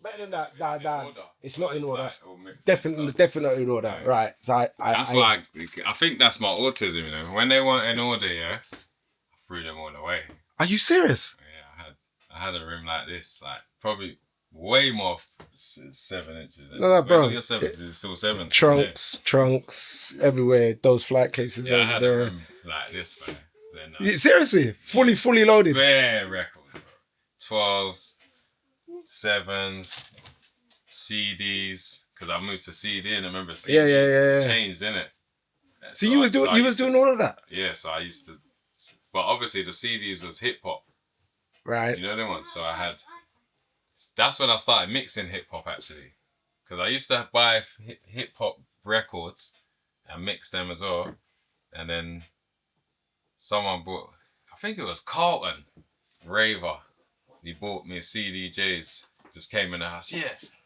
Better than that. Nah. It's not in order. Like, Definitely not in order. Yeah. Right. So I think that's my autism, you know. When they weren't in order, I threw them all away. Are you serious? Yeah, I had a room like this, like probably way more 7 inches. No, bro. Your 7 is still 7. Trunks everywhere. Those flight cases over I had there. a room like this, man. Then, seriously, fully loaded. Bare records, bro. 12s, 7s, CDs. Because I moved to CD and I remember CD changed, innit? So you was doing all of that? Yeah, so I used to. But obviously the CDs was hip hop. Right. You know the ones? So I had. That's when I started mixing hip hop actually. Because I used to buy hip hop records and mix them as well. And then someone bought, I think it was Carlton, Raver. He bought me a CDJs. Just came in the house,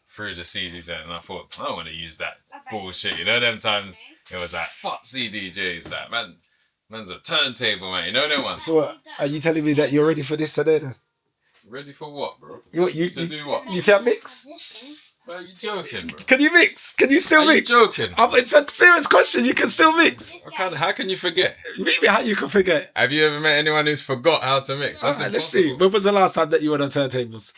threw the CDs in. And I thought, I don't want to use that bullshit. You know, them times it was like, fuck CDJs. Like, man's a turntable, man. You know them ones? So what, are you telling me that you're ready for this today then? Ready for what, bro? To do what? You can't mix? Bro, you joking, bro? Can you mix? Can you still mix? Are you joking? It's a serious question. You can still mix. How can you forget? Maybe how you can forget. Have you ever met anyone who's forgot how to mix? That's Let's see. When was the last time that you were on turntables?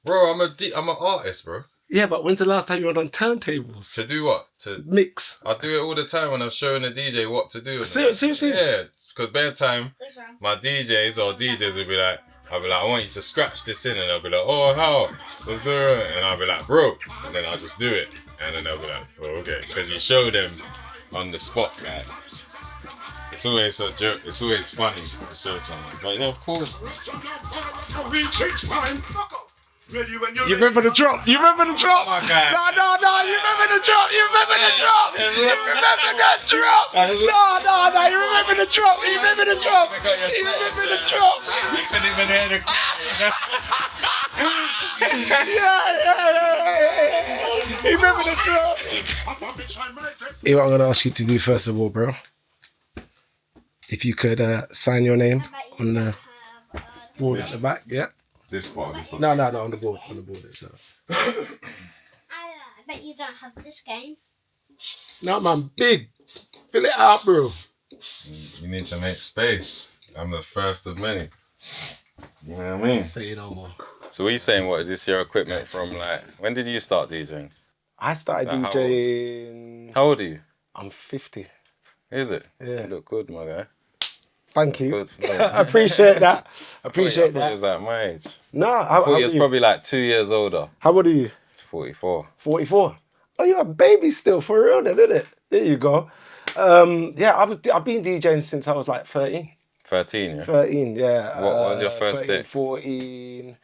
Bro, I'm an artist, bro. Yeah, but when's the last time you were on turntables? To do what? To mix. I do it all the time when I'm showing a DJ what to do. Seriously? Yeah, because bedtime, my DJs will be like, I'll be like, I want you to scratch this in, and they'll be like, oh, how? Let's do it. And I'll be like, bro. And then I'll just do it. And then they'll be like, oh, okay. Because you show them on the spot, like, it's always a joke. It's always funny to show someone. But yeah, of course. You remember the drop? You remember the drop? Oh my God. No, you remember the drop? You remember the drop? You remember that drop? No, you remember the drop? You remember the drop? You remember the drop? Yeah. You remember the drop? Here's what I'm going to ask you to do first of all, bro. If you could sign your name on the board at the back, yeah? This part. No, on the board. On the board itself. I bet you don't have this game. No, man, big. Fill it out, bro. You need to make space. I'm the first of many. You know what I mean? Say no more. So what are you saying? What is this your equipment from? Like, when did you start DJing? I started DJing. How old are you? I'm 50. Is it? Yeah. You look good, my guy. Thank you. Good stuff. I appreciate that. I thought that. it was like my age. No, I thought he was probably like 2 years older. How old are you? 44. 44. Oh, you're a baby still, for real then, isn't it? There you go. I've been DJing since I was like 13. 13, yeah? 13, yeah. What was your first 13, decks? 14.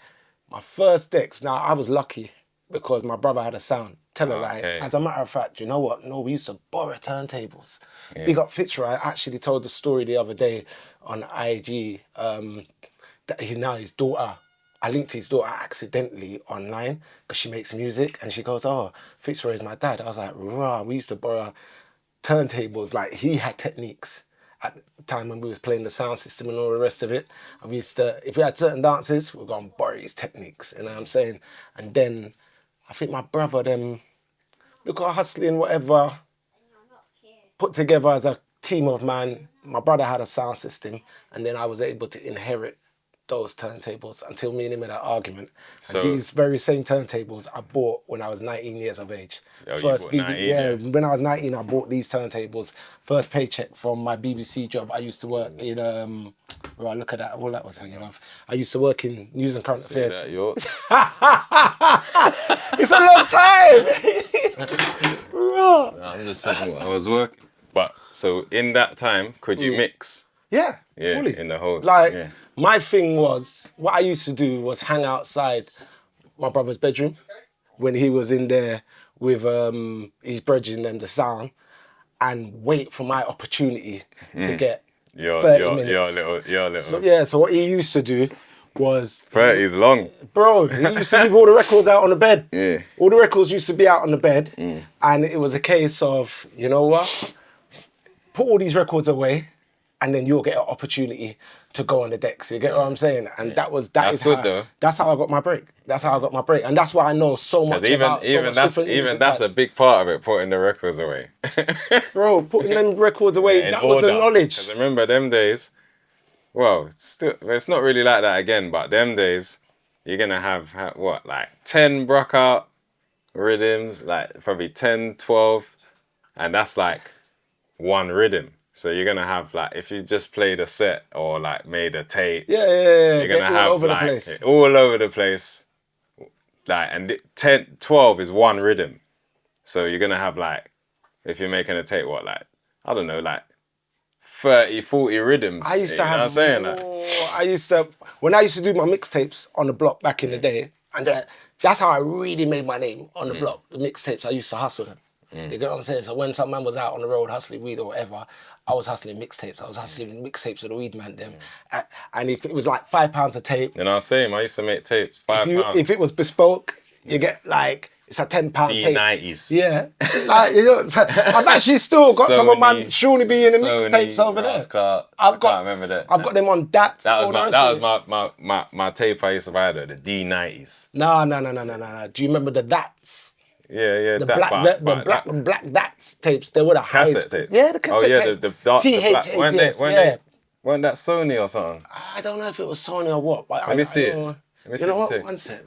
My first decks. Now, I was lucky because my brother had a sound. As a matter of fact, you know what? No, we used to borrow turntables. Yeah. Big up Fitzroy. I actually told the story the other day on IG that his daughter, I linked his daughter accidentally online because she makes music and she goes, oh, Fitzroy is my dad. I was like, rah, we used to borrow turntables. Like, he had techniques at the time when we was playing the sound system and all the rest of it. And we used to, if we had certain dances, we'd go and borrow his techniques, you know what I'm saying? And then I think my brother, them, look at hustling, whatever, put together as a team of man. My brother had a sound system, and then I was able to inherit those turntables until me and him had an argument. And these very same turntables I bought when I was 19 years of age. When I was 19, I bought these turntables. First paycheck from my BBC job. I used to work in, look at that, all that was hanging off. I used to work in news and current affairs. It's a long time! I'm just saying what I was working. But, so in that time, could you mix? Yeah, fully. In the whole... My thing was, what I used to do was hang outside my brother's bedroom when he was in there with his brethren and the sound and wait for my opportunity to get 30 minutes. So what he used to do was... 30 is long. Bro, he used to leave all the records out on the bed. Yeah. All the records used to be out on the bed and it was a case of, you know what? Put all these records away. and then you'll get an opportunity to go on the decks. You get what I'm saying? And that's good though. That's how I got my break. That's how I got my break, and that's why I know so much about so much different music that's types. a big part of it. Putting the records away, Bro. Putting them records away. That was the knowledge. Because remember them days. Well, it's not really like that again. But them days, you're gonna have what, like 10 BrukOut rhythms, like probably 10, 12, and that's like one rhythm. So you're gonna have like, if you just played a set or like made a tape, you're gonna have all over the place. All over the place. Like, and 10, 12 is one rhythm. So you're gonna have like, if you're making a tape, what, like, I don't know, like 30, 40 rhythms. I used to have. Know what I'm saying? When I used to do my mixtapes on the block back in the day, and that's how I really made my name on the block. The mixtapes, I used to hustle them. You get what I'm saying? So when some man was out on the road hustling weed or whatever, I was hustling mixtapes. I was hustling mixtapes with the weed man them. And if it was like £5 a tape. You know what I'm saying? I used to make tapes, £5. If it was bespoke, you get like, it's a £10 tape. D90s. Yeah. Like, you know, so I've actually still got some of my Shawnee B in the mixtapes over there. I can't remember that. I've got them on DATs. That was my tape I used to buy, though, the D90s. No. Do you remember the DATs? Yeah, the black DATs tapes. They were the highest. Cassette tapes. Yeah, the cassette tape. Oh yeah, the dark. THATs. Weren't that Sony or something? I don't know if it was Sony or what. But Let me see it. You know what? One sec.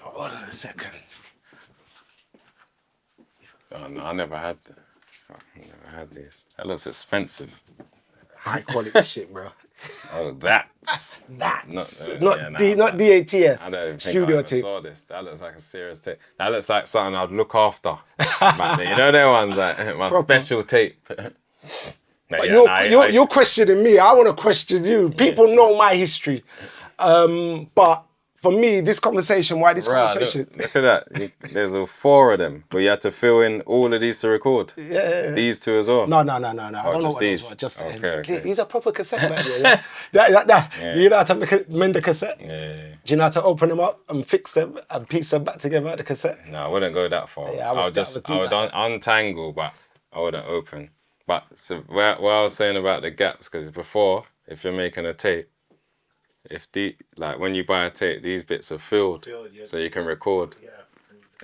Hold on a second. Oh no, I never had that. I never had these. That looks expensive. High quality shit, bro. Oh, that's not DATs. I don't even think Studio I tape. saw this. That looks like a serious tape. That looks like something I'd look after. Back then. You know them ones, like my special tape. But you're questioning me. I want to question you. People know my history, but for me, this conversation. Why this conversation? Look at that. There's 4 of them, but you had to fill in all of these to record. Yeah. These 2 as well. No. I don't know what these. those were. Just okay. These are proper cassettes, man. Yeah. You know how to mend the cassette? Yeah. Do you know how to open them up and fix them and piece them back together at the cassette? No, I wouldn't go that far. Yeah, I would untangle, but I wouldn't open. But so what I was saying about the gaps, because before, if you're making a tape, like when you buy a tape, these bits are filled, so you can record. Yeah.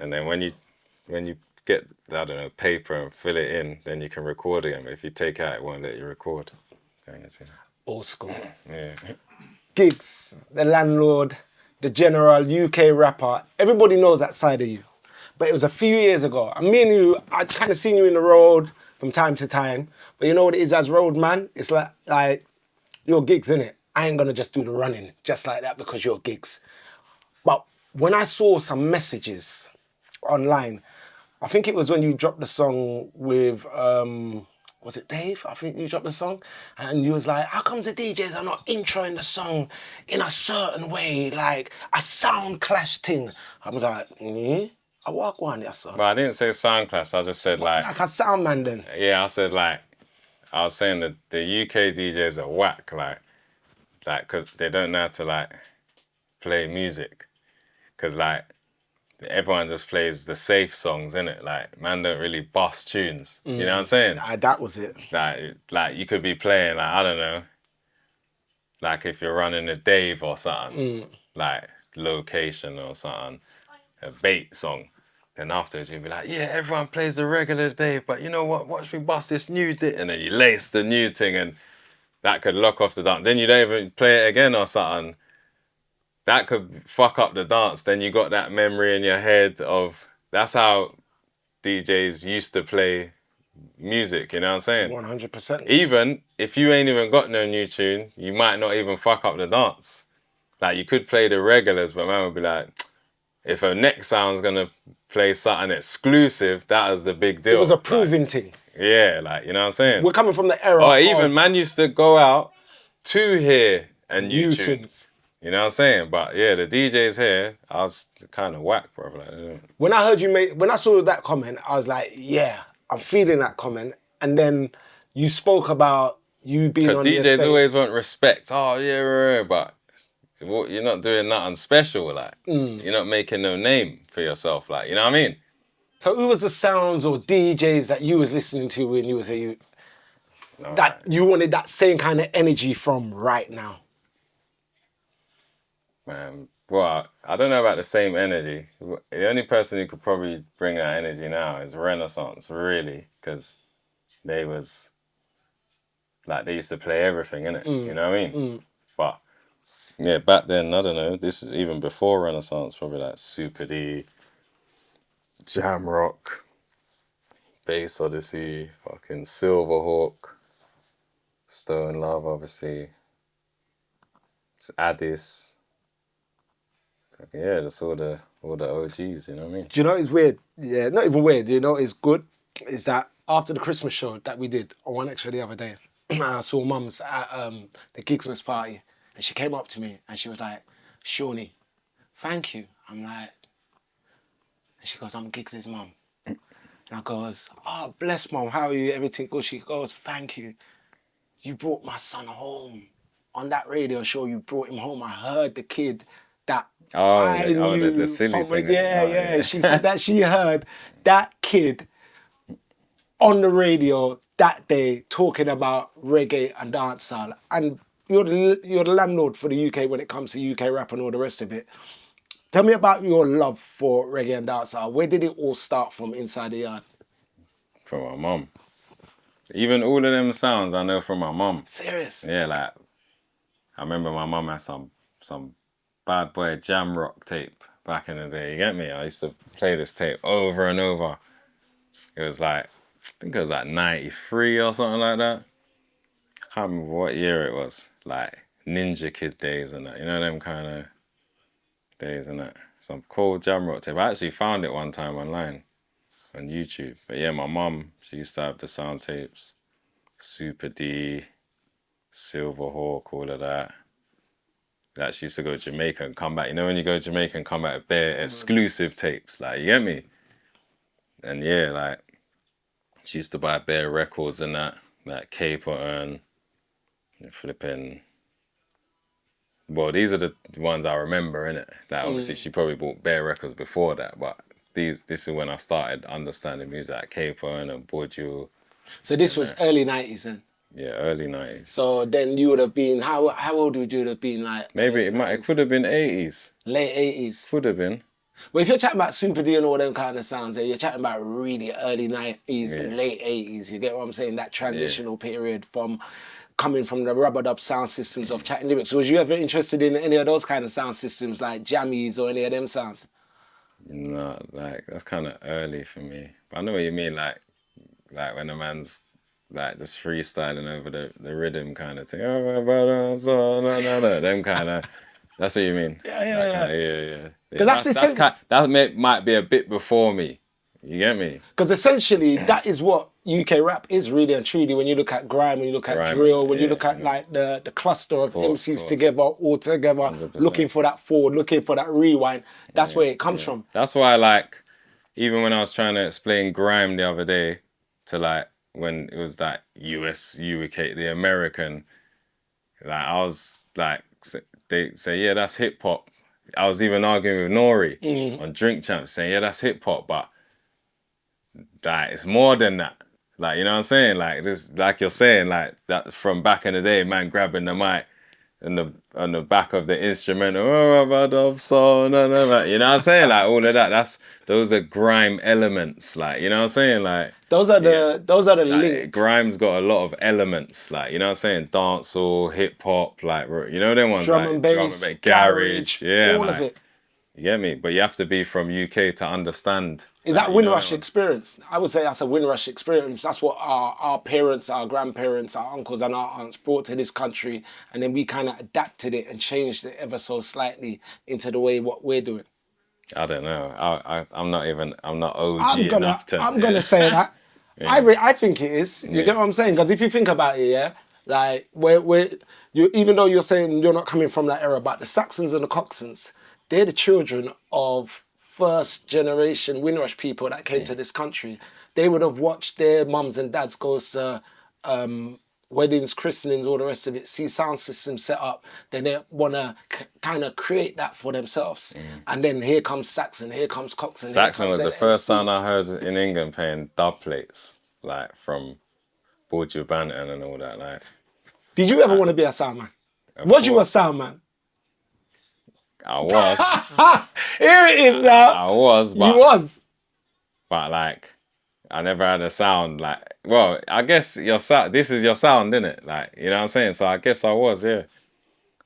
And then when you get, I don't know, paper and fill it in, then you can record again. But if you take out, it won't let you record. Old school. Yeah. Giggs, the landlord, the general, UK rapper. Everybody knows that side of you. But it was a few years ago. And me and you, I'd kind of seen you in the road from time to time. But you know what it is as road man? It's like you're Giggs, innit? I ain't gonna just do the running just like that because you're Giggs. But when I saw some messages online, I think it was when you dropped the song with, was it Dave? I think you dropped the song. And you was like, how comes the DJs are not introing the song in a certain way, like a sound clash thing? I was like, I walk one, yes, sir. But I didn't say sound clash, I just said like a sound man then. Yeah, I said like, I was saying that the UK DJs are whack, like, cause they don't know how to like play music. Cause like, everyone just plays the safe songs, innit? Like, man don't really bust tunes. You know what I'm saying? That was it. Like you could be playing, like, I don't know, like if you're running a Dave or something, like Location or something, a bait song. Then afterwards you'd be like, yeah, everyone plays the regular Dave, but you know what? Watch me bust this new thing. And then you lace the new thing and that could lock off the dance. Then you don't even play it again or something. That could fuck up the dance. Then you got that memory in your head of, that's how DJs used to play music, you know what I'm saying? 100%. Even if you ain't even got no new tune, you might not even fuck up the dance. Like you could play the regulars, but man would be like, if a next sound's gonna play something exclusive, that is the big deal. It was a proving thing. Yeah, like, you know what I'm saying? We're coming from the era or even man used to go out to hear a new tune. You know what I'm saying? But yeah, the DJs here, I was kind of whack, bro. Like, when I saw that comment, I was like, yeah, I'm feeling that comment. And then you spoke about you being on the estate. Because DJs always want respect. Oh, yeah, but you're not doing nothing special, like. You're not making no name for yourself, like, you know what I mean? So who was the sounds or DJs that you was listening to when you was a youth? that you wanted that same kind of energy from right now? Man, well, I don't know about the same energy. The only person who could probably bring that energy now is Renaissance, really, because they was like they used to play everything, innit? You know what I mean? But yeah, back then, I don't know. This is even before Renaissance, probably like Super D, Jam Rock, Bass Odyssey, fucking Silverhawk, Stone Love, obviously, it's Addis. Yeah, that's all the OGs, you know what I mean? Do you know it's weird? Yeah, not even weird. You know it's good? Is that after the Christmas show that we did on One Extra the other day, I saw Mum's at the Giggsmas party, and she came up to me and she was like, Shawnee, thank you. I'm like, and she goes, I'm Giggs' mum. And I goes, oh, bless mum, how are you? Everything good? She goes, thank you. You brought my son home. On that radio show, you brought him home. I heard the kid that I knew. The silly thing. Yeah. She said that she heard that kid on the radio that day talking about reggae and dancehall. And you're the landlord for the UK when it comes to UK rap and all the rest of it. Tell me about your love for reggae and dancehall. Where did it all start from inside the yard? From my mum. Even all of them sounds I know from my mum. Serious? Yeah, like I remember my mum had some bad boy jam rock tape back in the day. You get me? I used to play this tape over and over. It was like, I think it was like 93 or something like that. I can't remember what year it was. Like Ninja Kid days and that. You know them kind of days and that. Some cool jam rock tape. I actually found it one time online on YouTube. But yeah, my mum, she used to have the sound tapes. Super D, Silverhawk, all of that. Like she used to go to Jamaica and come back. You know when you go to Jamaica and come back with bare exclusive tapes, like you get me? And yeah, like she used to buy bare records and that, like Caper and flipping. Well, these are the ones I remember, innit? Like obviously she probably bought bare records before that, but this is when I started understanding music, like Caper and Bourdieu. So this was early 90s then? Yeah, early 90s. So then you would have been, how old would you have been like? Maybe it could have been 80s. Late 80s? Could have been. Well, if you're chatting about Super D and all them kind of sounds, you're chatting about really early 90s and late 80s. You get what I'm saying? That transitional period from coming from the rubbered up sound systems of chatting lyrics. Was you ever interested in any of those kind of sound systems like jammies or any of them sounds? No, like that's kind of early for me. But I know what you mean, like when a man's like just freestyling over the rhythm kind of thing. Them kind of. That's what you mean. Yeah. Because that might be a bit before me. You get me? Because essentially that is what UK rap is really and truly. When you look at grime, when you look at drill, when you look at like the cluster of MCs together, all together, 100%. Looking for that forward, looking for that rewind. That's where it comes from. That's why, like, even when I was trying to explain grime the other day to like when it was that UK, the American, like I was like, they say, yeah, that's hip hop. I was even arguing with Nori on Drink Champs saying, yeah, that's hip hop, but like it's more than that. Like, you know what I'm saying? Like this, like you're saying, like that from back in the day, man grabbing the mic and on the back of the instrument, you know what I'm saying? Like all of that, those are grime elements, like, you know what I'm saying? Like those are the like, links. Grime's got a lot of elements, like, you know what I'm saying? Dancehall, hip hop, like, you know them ones, drum and bass, garage, yeah, all like, of it. You get me? But you have to be from UK to understand. Is that Windrush experience? I would say that's a Windrush experience. That's what our parents, our grandparents, our uncles and our aunts brought to this country. And then we kind of adapted it and changed it ever so slightly into the way what we're doing. I don't know. I'm not OG enough to... I'm going to say that. I think it is. You get what I'm saying? Because if you think about it, yeah, like, even though you're saying you're not coming from that era, but the Saxons and the Coxons, they're the children of first generation Windrush people that came to this country. They would have watched their mums and dads go to weddings, christenings, all the rest of it, see sound systems set up. Then they want to kind of create that for themselves. And then here comes Saxon, here comes Coxon. Saxon was the first sound I heard in England playing dub plates, like from board you banter and all that. Like, did you ever want to be a sound man? Was you a sound man? I was. Here it is now. I was, but you was. But like, I never had a sound like. Well, I guess your sound. This is your sound, isn't it? Like, you know what I'm saying. So I guess I was, yeah.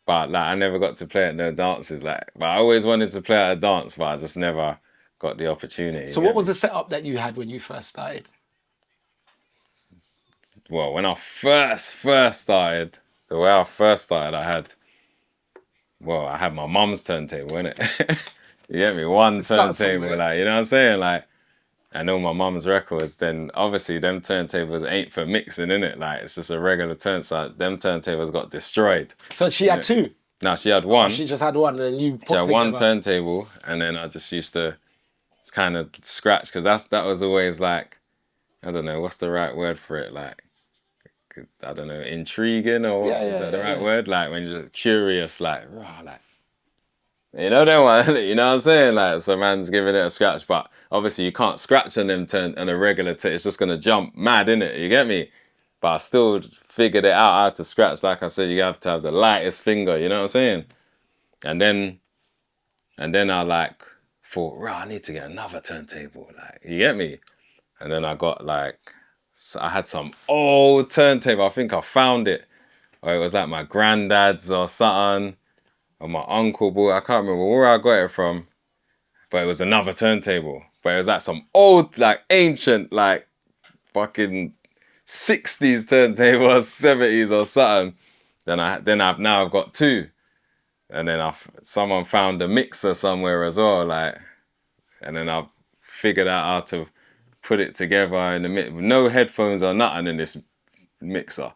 But like, I never got to play at no dances. Like, but I always wanted to play at a dance, but I just never got the opportunity. So what was the setup that you had when you first started? Well, when I first started, the way I first started, I had my mum's turntable, innit? You get me? One turntable, like, you know what I'm saying? Like, and all my mum's records, then obviously them turntables ain't for mixing, innit? Like, it's just a regular turn, so them turntables got destroyed. So she had two? No, she had one. Oh, she just had one, and then you put She had one turntable, and then I just used to kind of scratch, because that was always like, I don't know, what's the right word for it? Like, I don't know, intriguing, or is that the right word? Like, when you're just curious, like, raw, like, you know that one, you know what I'm saying? Like, so man's giving it a scratch, but obviously you can't scratch on them on a regular it's just gonna jump mad, innit? You get me? But I still figured it out how to scratch. Like I said, you have to have the lightest finger, you know what I'm saying? And then I like thought, I need to get another turntable, like, you get me? And then I got like, so I had some old turntable, I think I found it, or it was like my granddad's or something, or my uncle bought. I can't remember where I got it from, but it was another turntable. But it was like some old, like ancient, like fucking 60s turntable or 70s or something. Then I've now got two, and then someone found a mixer somewhere as well, like, and then I figured out how to put it together in the mix. No headphones or nothing in this mixer,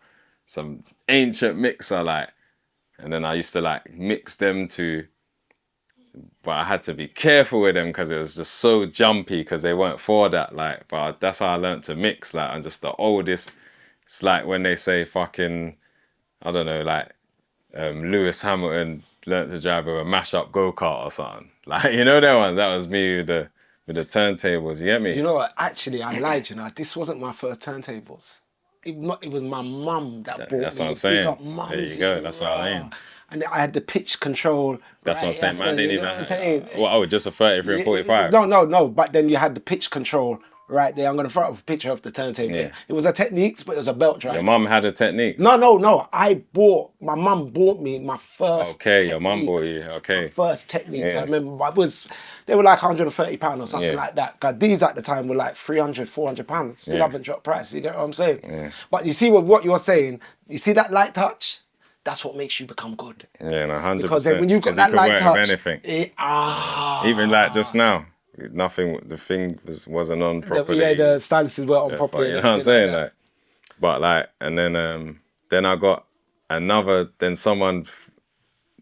some ancient mixer, like. And then I used to like mix them to, but I had to be careful with them because it was just so jumpy because they weren't for that. Like, but that's how I learned to mix. Like, I'm just the oldest. It's like when they say fucking, I don't know, like Lewis Hamilton learned to drive with a mash-up go-kart or something. Like, you know that one? That was me with the turntables. You get me? You know what? Actually, I lied. You know, this wasn't my first turntables. It was my mum that bought me. That's what I'm saying. There you go. That's what I mean. And I had the pitch control. That's right? what I'm saying. Man didn't even. Well, oh, just a 33 and 45. No. But then you had the pitch control right there. I'm gonna throw up a picture of the turntable. Yeah. It was a Techniques, but it was a belt drive. Your mum had a Techniques? No. My mum bought me my first. Okay, your mum bought you. Okay. My first Techniques. Yeah. I remember they were like £130 or something like that. Cause these at the time were like £300, £400. Still haven't dropped price. You get what I'm saying? Yeah. But you see what you're saying. You see that light touch? That's what makes you become good. Yeah, no, 100%. Because then when you've got that light touch, anything. Even like just now, nothing. The thing wasn't on properly. The styluses were on properly. You know what I'm saying? Like, but like, and then I got another. Then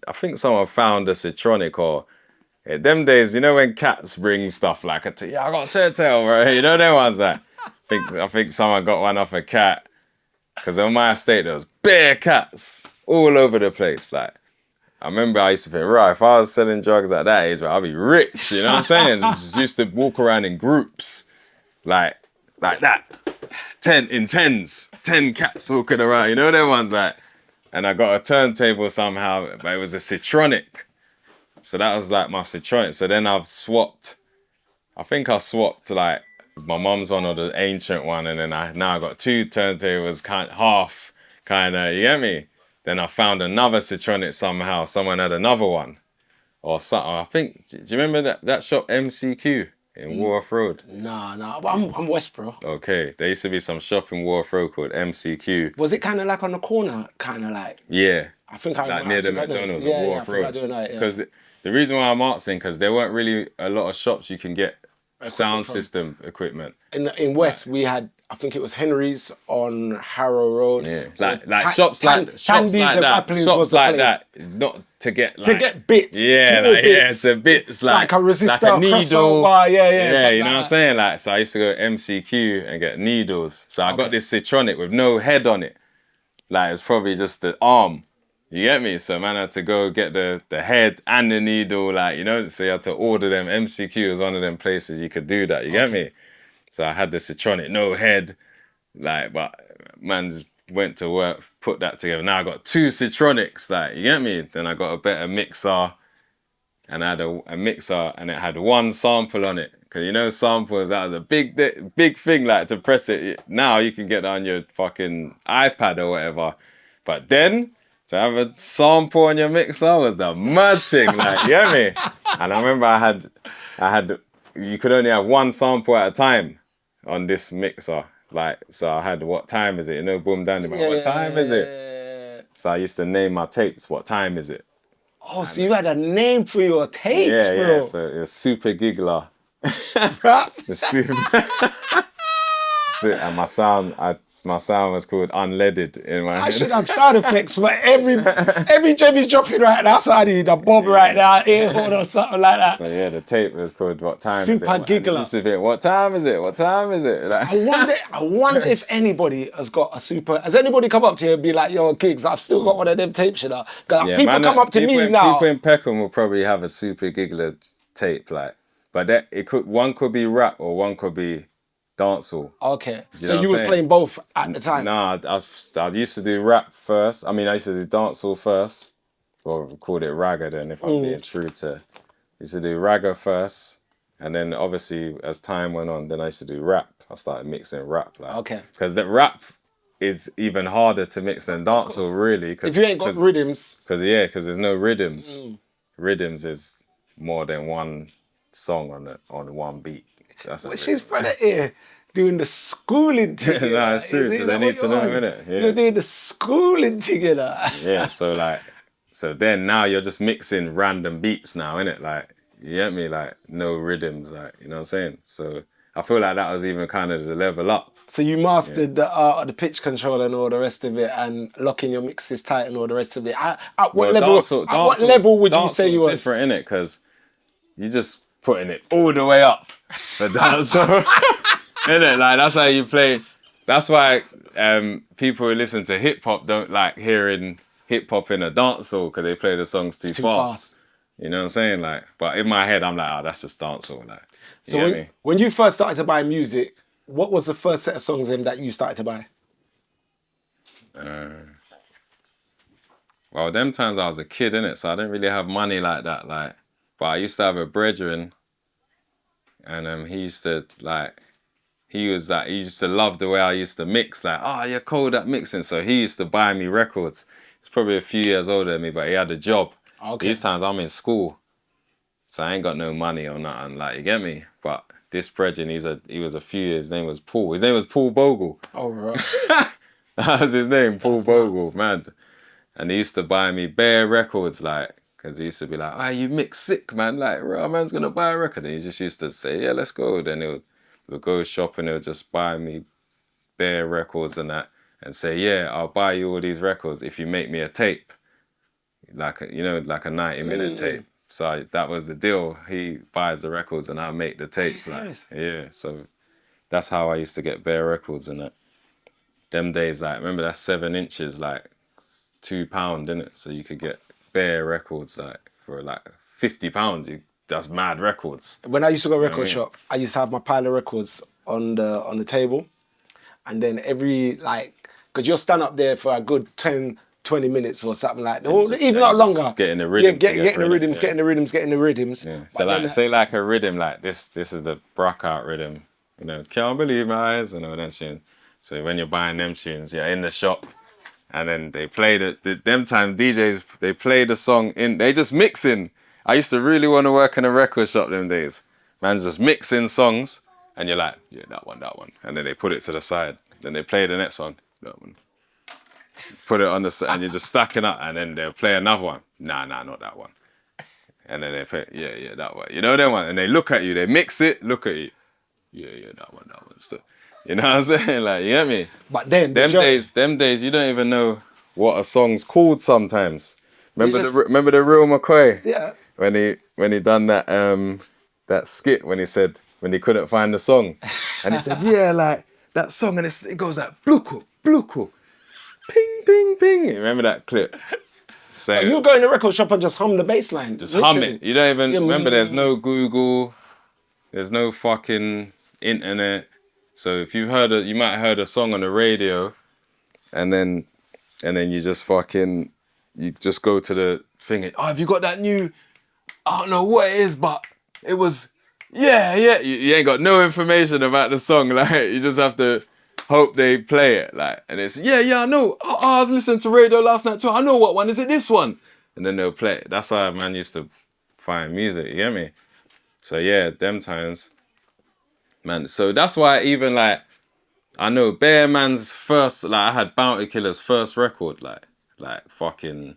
I think someone found a Citronic or. Them days, you know when cats bring stuff like I got a turntable, right? You know them ones like. I think someone got one off a cat. Because on my estate there was bare cats all over the place. Like, I remember I used to think, right, if I was selling drugs at that age, I'd be rich. You know what I'm saying? Just used to walk around in groups, like that, 10 cats walking around. You know them ones, like. And I got a turntable somehow, but it was a Citronic. So that was like my Citronic. So then I think I swapped like my mum's one or the ancient one, and then I got two turntables, half, you get me? Then I found another Citronic somehow. Someone had another one. Or something. I think, do you remember that shop MCQ in Wharf Road? No. I'm West, bro. Okay. There used to be some shop in Wharf Road called MCQ. Was it kind of like on the corner, kind of like? Yeah. I think I remember. Like near the McDonald's at Wharf Road. I do know it, Because the reason why I'm asking, because there weren't really a lot of shops you can get sound system equipment. In West, we had, I think it was Henry's on Harrow Road. Yeah, like shops like that. Shops like that, not to get like... To get bits. Yeah, small like, bits. yeah, it's a bits like... Like a resistor, like a needle. Yeah, you know what I'm saying? Like, so I used to go to MCQ and get needles. So I got this Citronic with no head on it. Like, it's probably just the arm. You get me? So man, I had to go get the head and the needle, like, you know, so you had to order them. MCQ was one of them places you could do that, you get me? So I had the Citronic, no head, Like, but man went to work, put that together. Now I got 2 Citronics, like, you get me? Then I got a better mixer, and I had a mixer, and it had 1 sample on it. Because you know samples, that was a big thing, like, to press it. Now you can get that on your fucking iPad or whatever. But then, to have a sample on your mixer was the mad thing, like, you get me? And I remember I had, you could only have 1 sample at a time on this mixer. Like, so I had, what time is it? You know, boom, down, like, what time is it? So I used to name my tapes, what time is it? Oh, so you had a name for your tapes, yeah, bro. Yeah, so it was Super Giggler. And my sound was called Unleaded in my head. I should have sound effects, but every Jimmy's dropping right now, so I need a bob right now, ear horn or something like that. So yeah, the tape was called What Time Super Is It? Giggler. What time is it? What time is it? Like, I wonder if anybody has got a super. Has anybody come up to you and be like, "Yo, Giggs, I've still got one of them tapes, you know?" Because people come up to me now. People in Peckham will probably have a Super Giggler tape, like, but one could be rap or one could be dancehall. Okay. So you was playing both at the time? Nah, I used to do rap first. I mean, I used to do dancehall first. Or we called it ragga then, if I'm being true to. I used to do ragga first. And then obviously, as time went on, then I used to do rap. I started mixing rap. Like, okay. Because the rap is even harder to mix than dancehall, really. If you ain't got rhythms. Because there's no rhythms. Rhythms is more than 1 song on 1 beat. She's front of ear doing the schooling together. No, it's true. So they need to know, innit? Yeah. You're doing the schooling together. Yeah, so then now you're just mixing random beats now, innit? Like, you get me? Like, no rhythms, like, you know what I'm saying? So I feel like that was even kind of the level up. So you mastered the art of the pitch control and all the rest of it, and locking your mixes tight and all the rest of it. At what level would you say you was? Different, innit? Because you just putting it all the way up. But dancehall, innit? Like, that's how you play. That's why people who listen to hip hop don't like hearing hip hop in a dancehall, because they play the songs too fast. You know what I'm saying? Like, but in my head, I'm like, that's just dancehall. Like, so when you first started to buy music, what was the first set of songs that you started to buy? Well, them times I was a kid, innit? So I didn't really have money like that. Like, but I used to have a brethren, and he used to love the way I used to mix. Like, you're cold at mixing. So he used to buy me records. He's probably a few years older than me, but he had a job. Okay. These times I'm in school, so I ain't got no money or nothing. Like, you get me? But this brethren, he was a few years. His name was Paul. His name was Paul Bogle. Oh, right. That was his name, Paul Bogle, man. And he used to buy me bare records, like, because he used to be like, you mix sick, man. Like, a man's going to buy a record. And he just used to say, yeah, let's go. Then we'll go shopping. He'll just buy me bare records and that. And say, yeah, I'll buy you all these records if you make me a tape. Like a 90-minute tape. So that was the deal. He buys the records and I make the tapes. Like, yeah, so that's how I used to get bare records and that. Them days, like, remember that's 7 inches, like £2, innit? So you could get bare records, like, for like £50. That's mad records. When I used to go record shop, I used to have my pile of records on the table, and then every, like, because you'll stand up there for a good 10, 20 minutes or something like that, or even not longer. Getting the rhythm. Yeah, getting the rhythms. Yeah. So like, say like a rhythm like this. This is the BrukOut rhythm. You know, can't believe my eyes and all that shit. So when you're buying them tunes, you're in the shop, and then they play them time DJs, they play the song they just mixing. I used to really want to work in a record shop them days. Man's just mixing songs, and you're like, yeah, that one. And then they put it to the side. Then they play the next one, that one. Put it on the side, and you're just stacking up, and then they'll play another one. Nah, not that one. And then they play, yeah, that one. You know that one? And they look at you, they mix it, look at you. Yeah, that one. So, you know what I'm saying? Like, you get me? But then them days, you don't even know what a song's called sometimes. Remember the Real McCoy? Yeah. When he done that skit when he couldn't find the song, and he said, yeah, like that song, and it goes like bluko, ping, ping, ping. Remember that clip? So you go in the record shop and just hum the bass line. Just literally. Hum it. You don't even remember. There's no Google. There's no fucking internet. So if you might have heard a song on the radio, and then you just you just go to the thing. Oh, have you got that new? I don't know what it is, but it was. Yeah. You ain't got no information about the song. Like you just have to hope they play it. Like, and it's I know. Oh, I was listening to radio last night too. I know what one is it. This one, and then they'll play it. That's how man used to find music. You get me? So yeah, them times, man. So that's why even like I know Bear Man's first. Like I had Bounty Killer's first record. Like fucking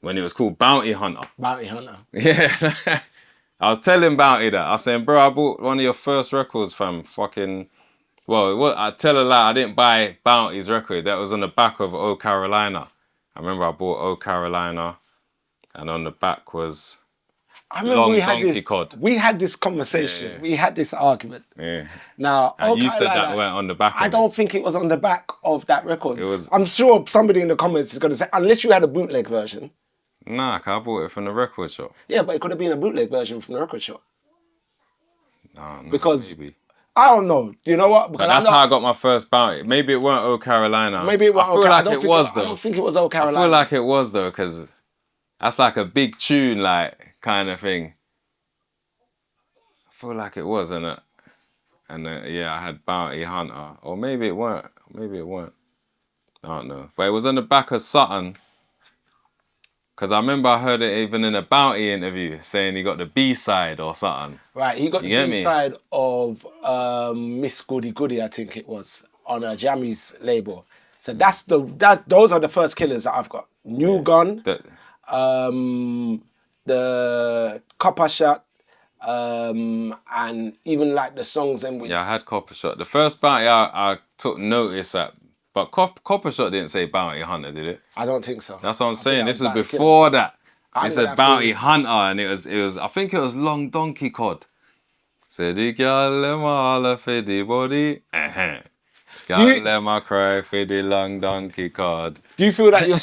when it was called Bounty Hunter. Bounty Hunter. Yeah. I was telling Bounty that. I was saying, bro, I bought one of your first records, fam. Fucking, I tell a lie, I didn't buy Bounty's record. That was on the back of Oh Carolina. I remember I bought Oh Carolina, and on the back was Long Donkey Cod. We had this conversation. Yeah. We had this argument. Yeah. Now, and you said that went on the back of I don't think it was on the back of that record. It was. I'm sure somebody in the comments is going to say, unless you had a bootleg version. Nah, I bought it from the record shop. Yeah, but it could have been a bootleg version from the record shop. No, because maybe. I don't know. You know what? Because that's how I got my first Bounty. Maybe it weren't Oh Carolina. Maybe it weren't. I feel like it was though. I don't think it was Oh Carolina. I feel like it was though, because that's like a big tune, like kind of thing. I feel like it was, and I had Bounty Hunter, or maybe it weren't. I don't know, but it was on the back of something. Because I remember I heard it even in a Bounty interview saying he got the B-side or something. Right, he got the B-side of Miss Goody Goody, I think it was, on a Jammy's label. So those are the first killers that I've got. New Gun, the Copper Shot, and even like the songs in which... Yeah, I had Copper Shot. The first Bounty I took notice at. But Copper Shot didn't say Bounty Hunter, did it? I don't think so. That's what I'm saying. This was before that. It said Bounty Hunter, and it was. I think it was Long Donkey Cod. Said the girl let my holler for the body. Girl let my cry for the Long Donkey Cod. Do you feel that you're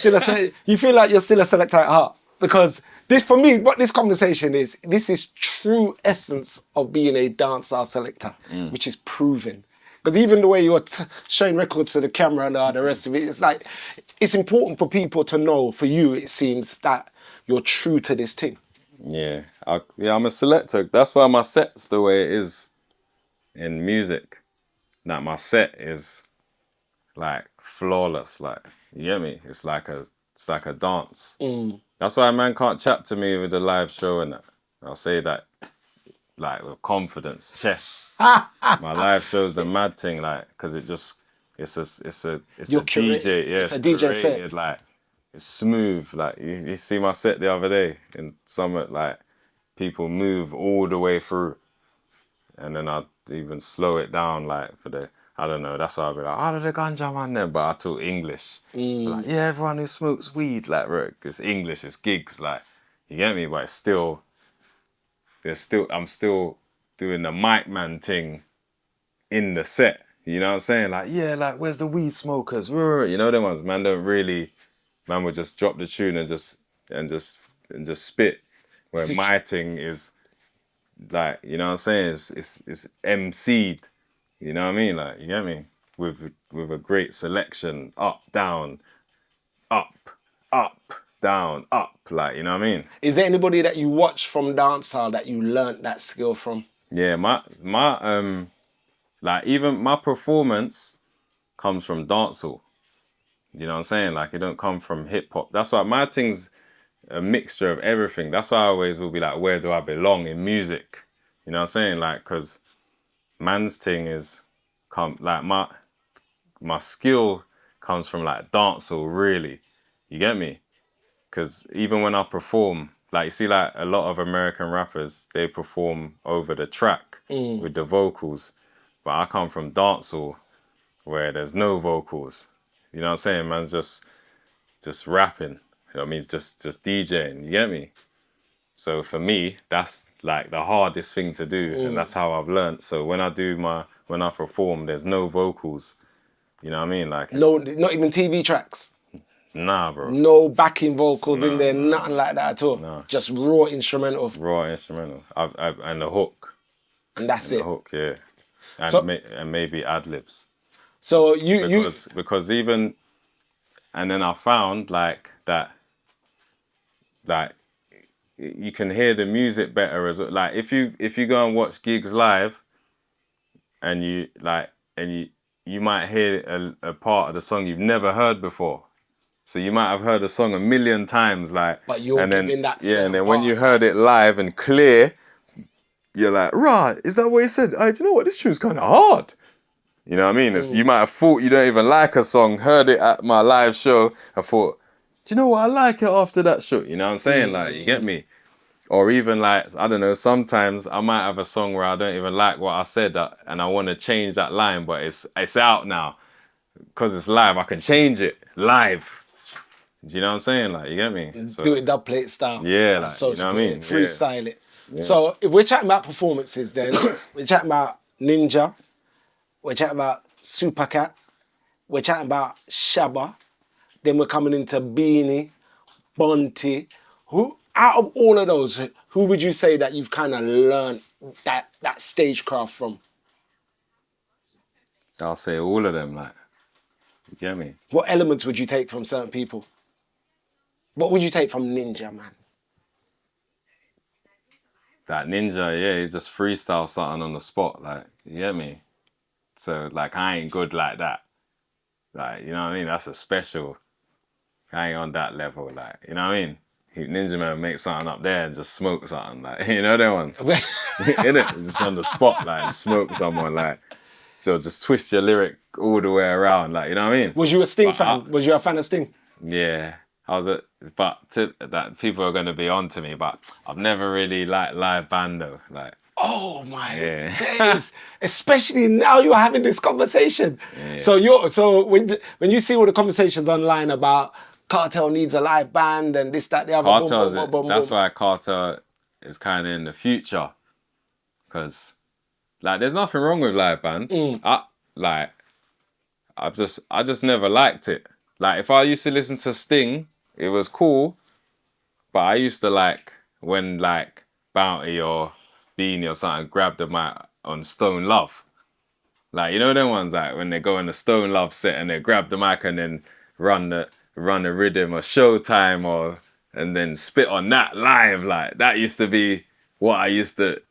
still a selector at heart? Because this, for me, what this conversation is, this is true essence of being a dancehall selector, which is proven. Because even the way you're showing records to the camera and all the rest of it, it's like, it's important for people to know, for you, it seems, that you're true to this thing. Yeah. I'm a selector. That's why my set's the way it is in music. Like, my set is, like, flawless. Like, you get me? It's like a dance. That's why a man can't chat to me with a live show and that. I'll say that. Like with confidence, chess. My live show's the mad thing, like, cause it's a DJ, yeah, it's a DJ set. Like, it's smooth. Like you see my set the other day in Summit, like people move all the way through, and then I even slow it down, like I don't know. That's how I'll be like, oh, the ganja man then, but I talk English. Like, yeah, everyone who smokes weed, like, bro, it's English, it's gigs, like, you get me, but it's still. I'm still doing the mic man thing in the set. You know what I'm saying? Like, yeah, like, where's the weed smokers? You know them ones, man. Man would just drop the tune and just spit. Where my thing is like, you know what I'm saying? It's MC'd. You know what I mean? Like, you get me? With a great selection, up, down, up, down, up, like, you know what I mean? Is there anybody that you watch from dancehall that you learnt that skill from? Yeah, my like, even my performance comes from dancehall. You know what I'm saying? Like, it don't come from hip hop. That's why my thing's a mixture of everything. That's why I always will be like, where do I belong in music? You know what I'm saying? Like, cause man's thing is like my skill comes from like dancehall, really. You get me? Because even when I perform, like, you see, like, a lot of American rappers, they perform over the track with the vocals. But I come from dancehall where there's no vocals. You know what I'm saying? Man's just rapping. You know what I mean? Just DJing. You get me? So for me, that's like the hardest thing to do. And that's how I've learned. So when I perform, there's no vocals. You know what I mean? Like, no, not even TV tracks. Nah, bro. No backing vocals in there, nothing like that at all. Nah. Just raw instrumental. Raw instrumental. And the hook. And that's it. The hook, yeah. and maybe ad-libs. So because even, and then I found like that you can hear the music better as well. Like if you go and watch gigs live, and you might hear a part of the song you've never heard before. So you might have heard a song 1,000,000 times, like, but you're and then giving that and then when you heard it live and clear, you're like, right, is that what he said? Do you know what? This tune's kind of hard. You know what I mean? You might have thought you don't even like a song, heard it at my live show, and thought, do you know what? I like it after that show. You know what I'm saying? Like, you get me? Or even like, I don't know, sometimes I might have a song where I don't even like what I said and I want to change that line, but it's out now. Because it's live, I can change it live. Do you know what I'm saying? Like, you get me? So, do it dubplate style. Yeah, like, so you know what I mean? Freestyle it. Yeah. So if we're chatting about performances then, we're chatting about Ninja, we're chatting about Supercat, we're chatting about Shabba, then we're coming into Beanie, Bunty. Who, out of all of those, who would you say that you've kind of learned that stagecraft from? I'll say all of them, like, you get me? What elements would you take from certain people? What would you take from Ninja, man? That Ninja, yeah, he just freestyle something on the spot, like, you get me? So, like, I ain't good like that. Like, you know what I mean? That's a special. I ain't on that level, like, you know what I mean? Ninja Man make something up there and just smoke something, like, you know them ones? Innit? Just on the spot, like, smoke someone, like, so just twist your lyric all the way around, like, you know what I mean? Was you a Sting fan? Was you a fan of Sting? Yeah, that people are going to be on to me, but I've never really liked live band though, like. Oh my days! Especially now you're having this conversation. Yeah. So when you see all the conversations online about Cartel needs a live band and this, that, the other. That's why Cartel is kind of in the future, because like there's nothing wrong with live band. I just never liked it. Like if I used to listen to Sting, it was cool, but I used to like when like Bounty or Beanie or something grabbed the mic on Stone Love. Like, you know them ones, like when they go in the Stone Love set and they grab the mic and then run the rhythm or Showtime and then spit on that live. Like that used to be what I used to,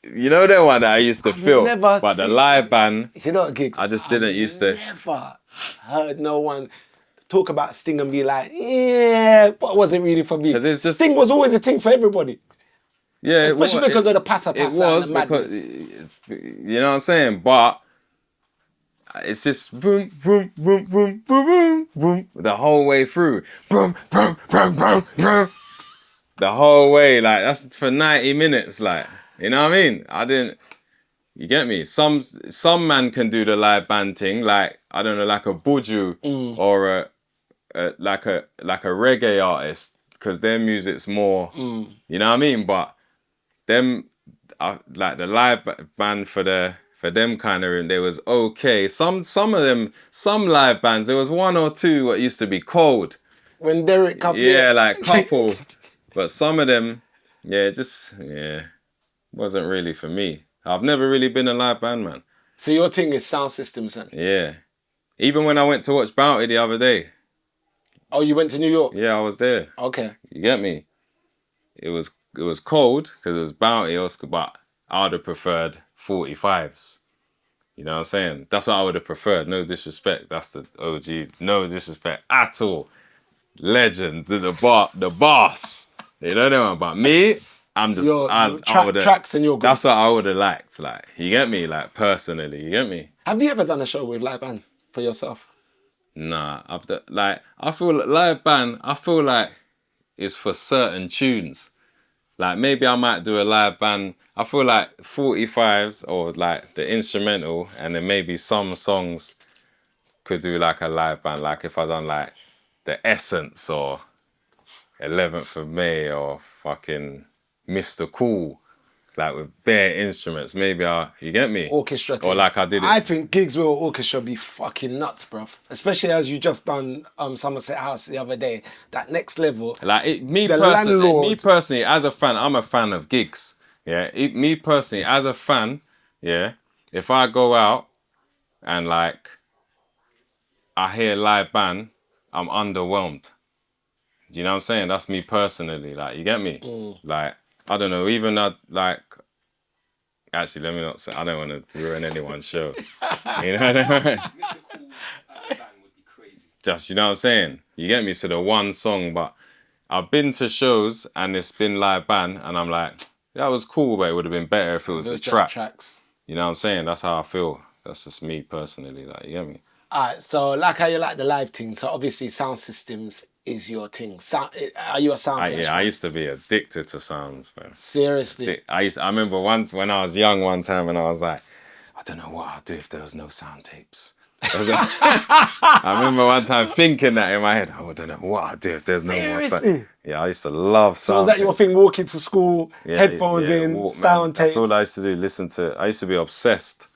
you know that one that I used to feel. But the live band, you know what, Giggs? I just didn't used to. Never heard no one talk about Sting and be like, yeah, but it wasn't really for me. Sting was always a thing for everybody. Yeah, especially because of the passa. It was because, you know what I'm saying? But it's just vroom, vroom, vroom, vroom, vroom, vroom, the whole way through. Vroom, vroom, vroom, vroom, vroom. The whole way, like, that's for 90 minutes, like, you know what I mean? You get me? Some man can do the live band thing, like, I don't know, like a Buju or like a reggae artist, because their music's more, you know what I mean? But them, like the live band for them kind of, they was okay. Some of them, some live bands, there was one or two what used to be cold. When Derek Couple. Yeah, like couple. But some of them, wasn't really for me. I've never really been a live band man. So your thing is sound systems then? Yeah. Even when I went to watch Bounty the other day. Oh, you went to New York? Yeah, I was there. Okay. You get me? It was cold because it was Bounty, but I would have preferred 45s. You know what I'm saying? That's what I would have preferred. No disrespect. That's the OG. No disrespect at all. Legend. The boss. You know that one. But me, I'm just... tracks and your group. That's what I would have liked. Like, you get me? Like, personally. You get me? Have you ever done a show with live band for yourself? Nah. I feel like live band, it's for certain tunes. Like, maybe I might do a live band. I feel like 45s or like the instrumental, and then maybe some songs could do like a live band. Like if I done like The Essence or 11th of May or fucking Mr. Cool, like with bare instruments, maybe you get me? Orchestra. Or like I did it. I think gigs with orchestra be fucking nuts, bruv. Especially as you just done Somerset House the other day. That next level. Like me personally, as a fan, I'm a fan of gigs. Yeah, me personally, as a fan, yeah, if I go out and like I hear live band, I'm underwhelmed. Do you know what I'm saying? That's me personally. Like, you get me? Like, I don't know. Even like, actually, let me not say. I don't want to ruin anyone's show. You know what I mean? Just, you know what I'm saying? You get me? So the one song, but I've been to shows and it's been live band, and I'm like, that was cool, but it would have been better if it was the track. Tracks. You know what I'm saying? That's how I feel. That's just me personally. Like, you get me? Alright, so like how you like the live thing, so obviously sound systems is your thing. Are you a sound I used to be addicted to sounds, man. Seriously? I remember once when I was young one time, and I was like, I don't know what I'd do if there was no sound tapes. I remember one time thinking that in my head, I don't know what I'd do if there's no more sound. Yeah, I used to love sound. So was that your thing, walking to school, headphones in, sound tapes? That's all I used to do, listen to. I used to be obsessed.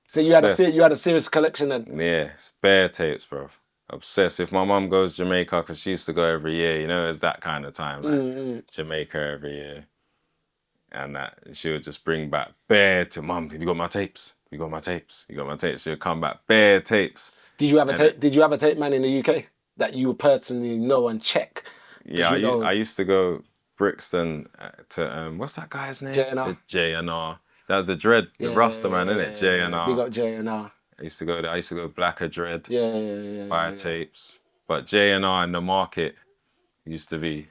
So you had a serious collection then? Yeah, it's bare tapes, bro. Obsessed. If my mum goes to Jamaica, because she used to go every year, you know, it's that kind of time, like Jamaica every year. And that she would just bring back bare to mum. Have you got my tapes? You got my tapes? You got my tapes? She'd come back bare tapes. Did you have a tape man in the UK that you personally know and check? Yeah, I used to go Brixton to what's that guy's name? JNR. JNR. That was the Dread, the Rasta man, innit? JNR. Big up JNR. I used to go there. I used to go Blacker Dread. Yeah. Buy tapes. But JNR in the market used to be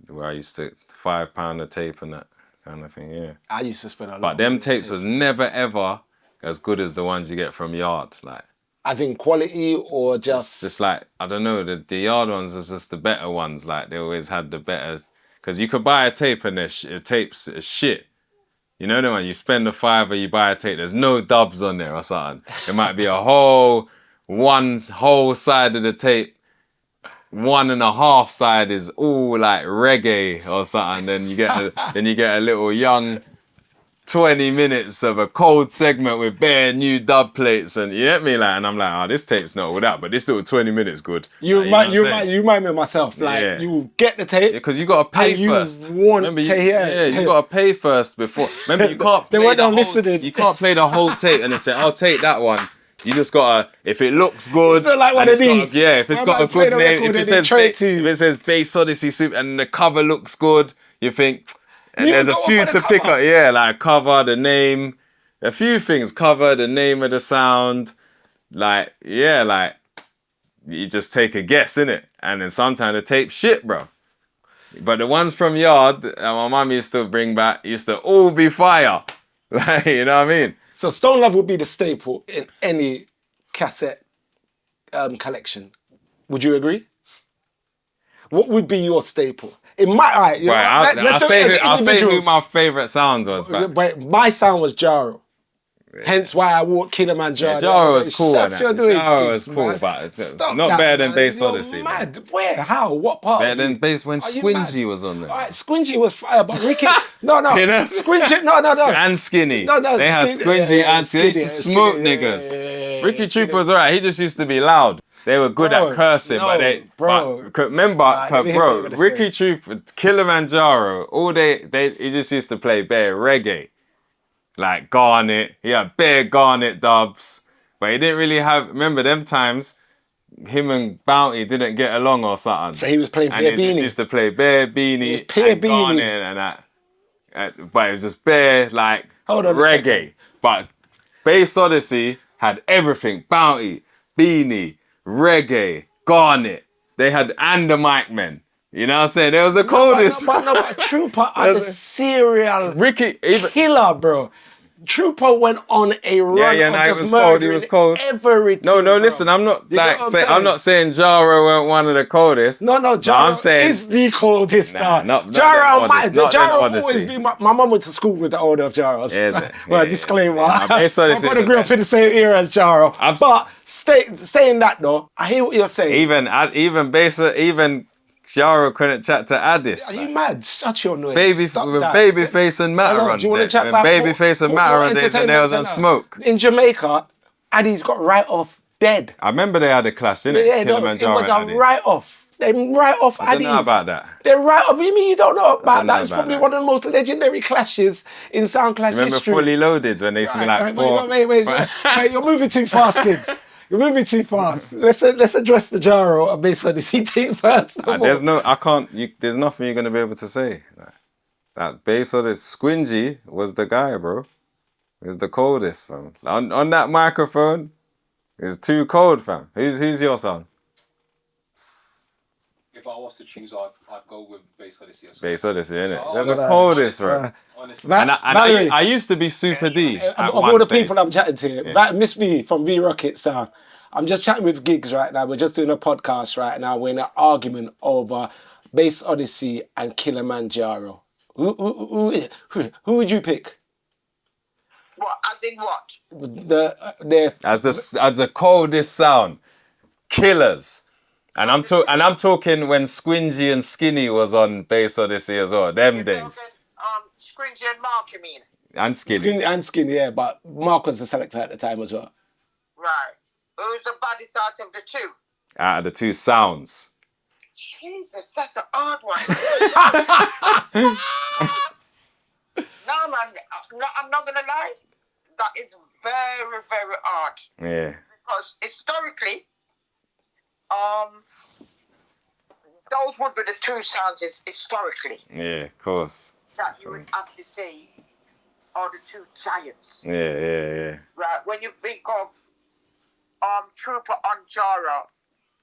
where I used to £5 a tape and that kind of thing. Yeah. I used to spend a lot. But them tapes was never ever as good as the ones you get from Yard. Like, as in quality or just like, I don't know. The Yard ones was just the better ones. Like, they always had the better, because you could buy a tape and the tapes is shit. You know the one, you spend a £5, you buy a tape, there's no dubs on there or something. It might be one whole side of the tape, 1.5 side is all like reggae or something. Then you get a little young 20 minutes of a cold segment with bare new dub plates, and you get me, like, and I'm like, oh, this tape's not all that, but this little 20 minutes good. You remind me of myself. Like, you get the tape because you gotta pay first. You gotta pay first before. Remember, you can't. They weren't listening. You can't play the whole tape and then say, I'll take that one. You just gotta, if it looks good. It's not like one of these. If it's got a good name, if it says Bass Odyssey Soup and the cover looks good, you think. And there's a few to pick up, like cover, the name, a few things, cover, the name of the sound, like you just take a guess, innit? And then sometimes the tape's shit, bro. But the ones from Yard, my mum used to bring back, used to all be fire. Like, you know what I mean? So Stone Love would be the staple in any cassette collection. Would you agree? What would be your staple? It might, I'll say who my favourite sounds was. But my sound was Jaro. Yeah. Hence why I wore Kilimanjaro. Yeah, Jaro was cool. Jaro was cool, but not better than Bass Odyssey. Mad. Where? How? What part? Better than Bass when Squingy was on there. Alright, Squingy was fire, but Ricky. No. You know? Squingy. No. And Skinny. No. They had Squingy and Skinny. They used to smoke niggas. Yeah, Ricky Trooper was alright. He just used to be loud. They were good at cursing, Ricky Trooper, Kilimanjaro, he just used to play bare reggae. Like Garnet, he had bare Garnet dubs. But he didn't really remember them times, him and Bounty didn't get along or something. So he was playing bare Beanie. And he just used to play bare Beanie and Garnet and that. But it was just bare, like, reggae. But Bass Odyssey had everything. Bounty, Beanie, reggae, Garnet. They had, and the Mic Men. You know what I'm saying? They was the coldest. But Trooper are the serial killer, bro. Trooper went on a run of just murdering he was cold. Everything. No, listen, I'm not I'm not saying Jaro weren't one of the coldest. No, Jaro is the coldest. Jaro always be. My mum went to school with the older of Jaro. Disclaimer. My brother grew up in the same era as Jaro. But saying that though, I hear what you're saying. Even Jaro couldn't chat to Addis. Are you mad? Shut your noise. Babyface and Matter on there. Babyface and Matter on there, and there was on Smoke. In Jamaica, Addis got right off dead. I remember they had a clash, didn't it? It was a write-off. They're right off I Addies. don't know about that. They're right off. You mean you don't know about that? It's about probably that. one of the most legendary clashes in sound clash Remember history. Fully Loaded when they used to be like four... Wait, you're moving too fast, kids. You're moving too fast. Let's address the Jaro and Bass Odyssey team first. there's nothing you're going to be able to say. That Bass Odyssey, Squingy was the guy, bro. He was the coldest, fam. On that microphone, it's too cold, fam. Who's your son? If I was to choose, I'd go with Bass Odyssey as well. Bass Odyssey, innit? Oh, They're the coldest, bro. Honestly. And Valerie, I used to be Super D. of all the people I'm chatting to, Miss V from V-Rocket Sound. I'm just chatting with Giggs right now. We're just doing a podcast right now. We're in an argument over Bass Odyssey and Kilimanjaro. Who would you pick? What? As in what? As the coldest sound, killers. And I'm talking when Squingy and Skinny was on Bass Odyssey as well. Them days. Squingy and Mark, you mean? And Skinny. Yeah, but Mark was the selector at the time as well. Right. Who's the baddest out of the two? Out of the two sounds. Jesus, that's an hard one. No, man, I'm not gonna lie. That is very, very hard. Yeah. Because historically, those would be the two sounds historically Yeah, of course. that you would have to say are the two giants. Yeah. Right. When you think of Trooper on Jara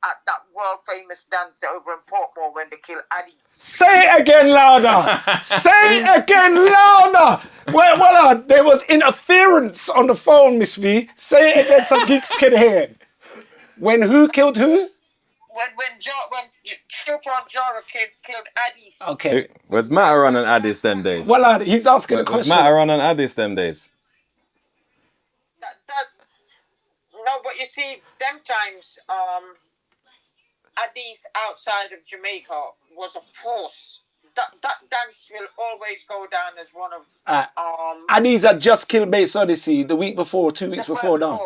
at that world famous dance over in Portmore when they killed Addies. Say it again louder! Say it again louder! Well, there was interference on the phone, Miss V. Say it again so Geeks can hear. When who killed who? When Trooper on Jara killed Addies. Okay. Was Matter on an Addis them days? Well, he's asking a Was question. Matter on an Addis them days? That's no, but you see, them times, Addies outside of Jamaica was a force. That dance will always go down as one of Addies had just killed Bass Odyssey the week before, 2 weeks before now.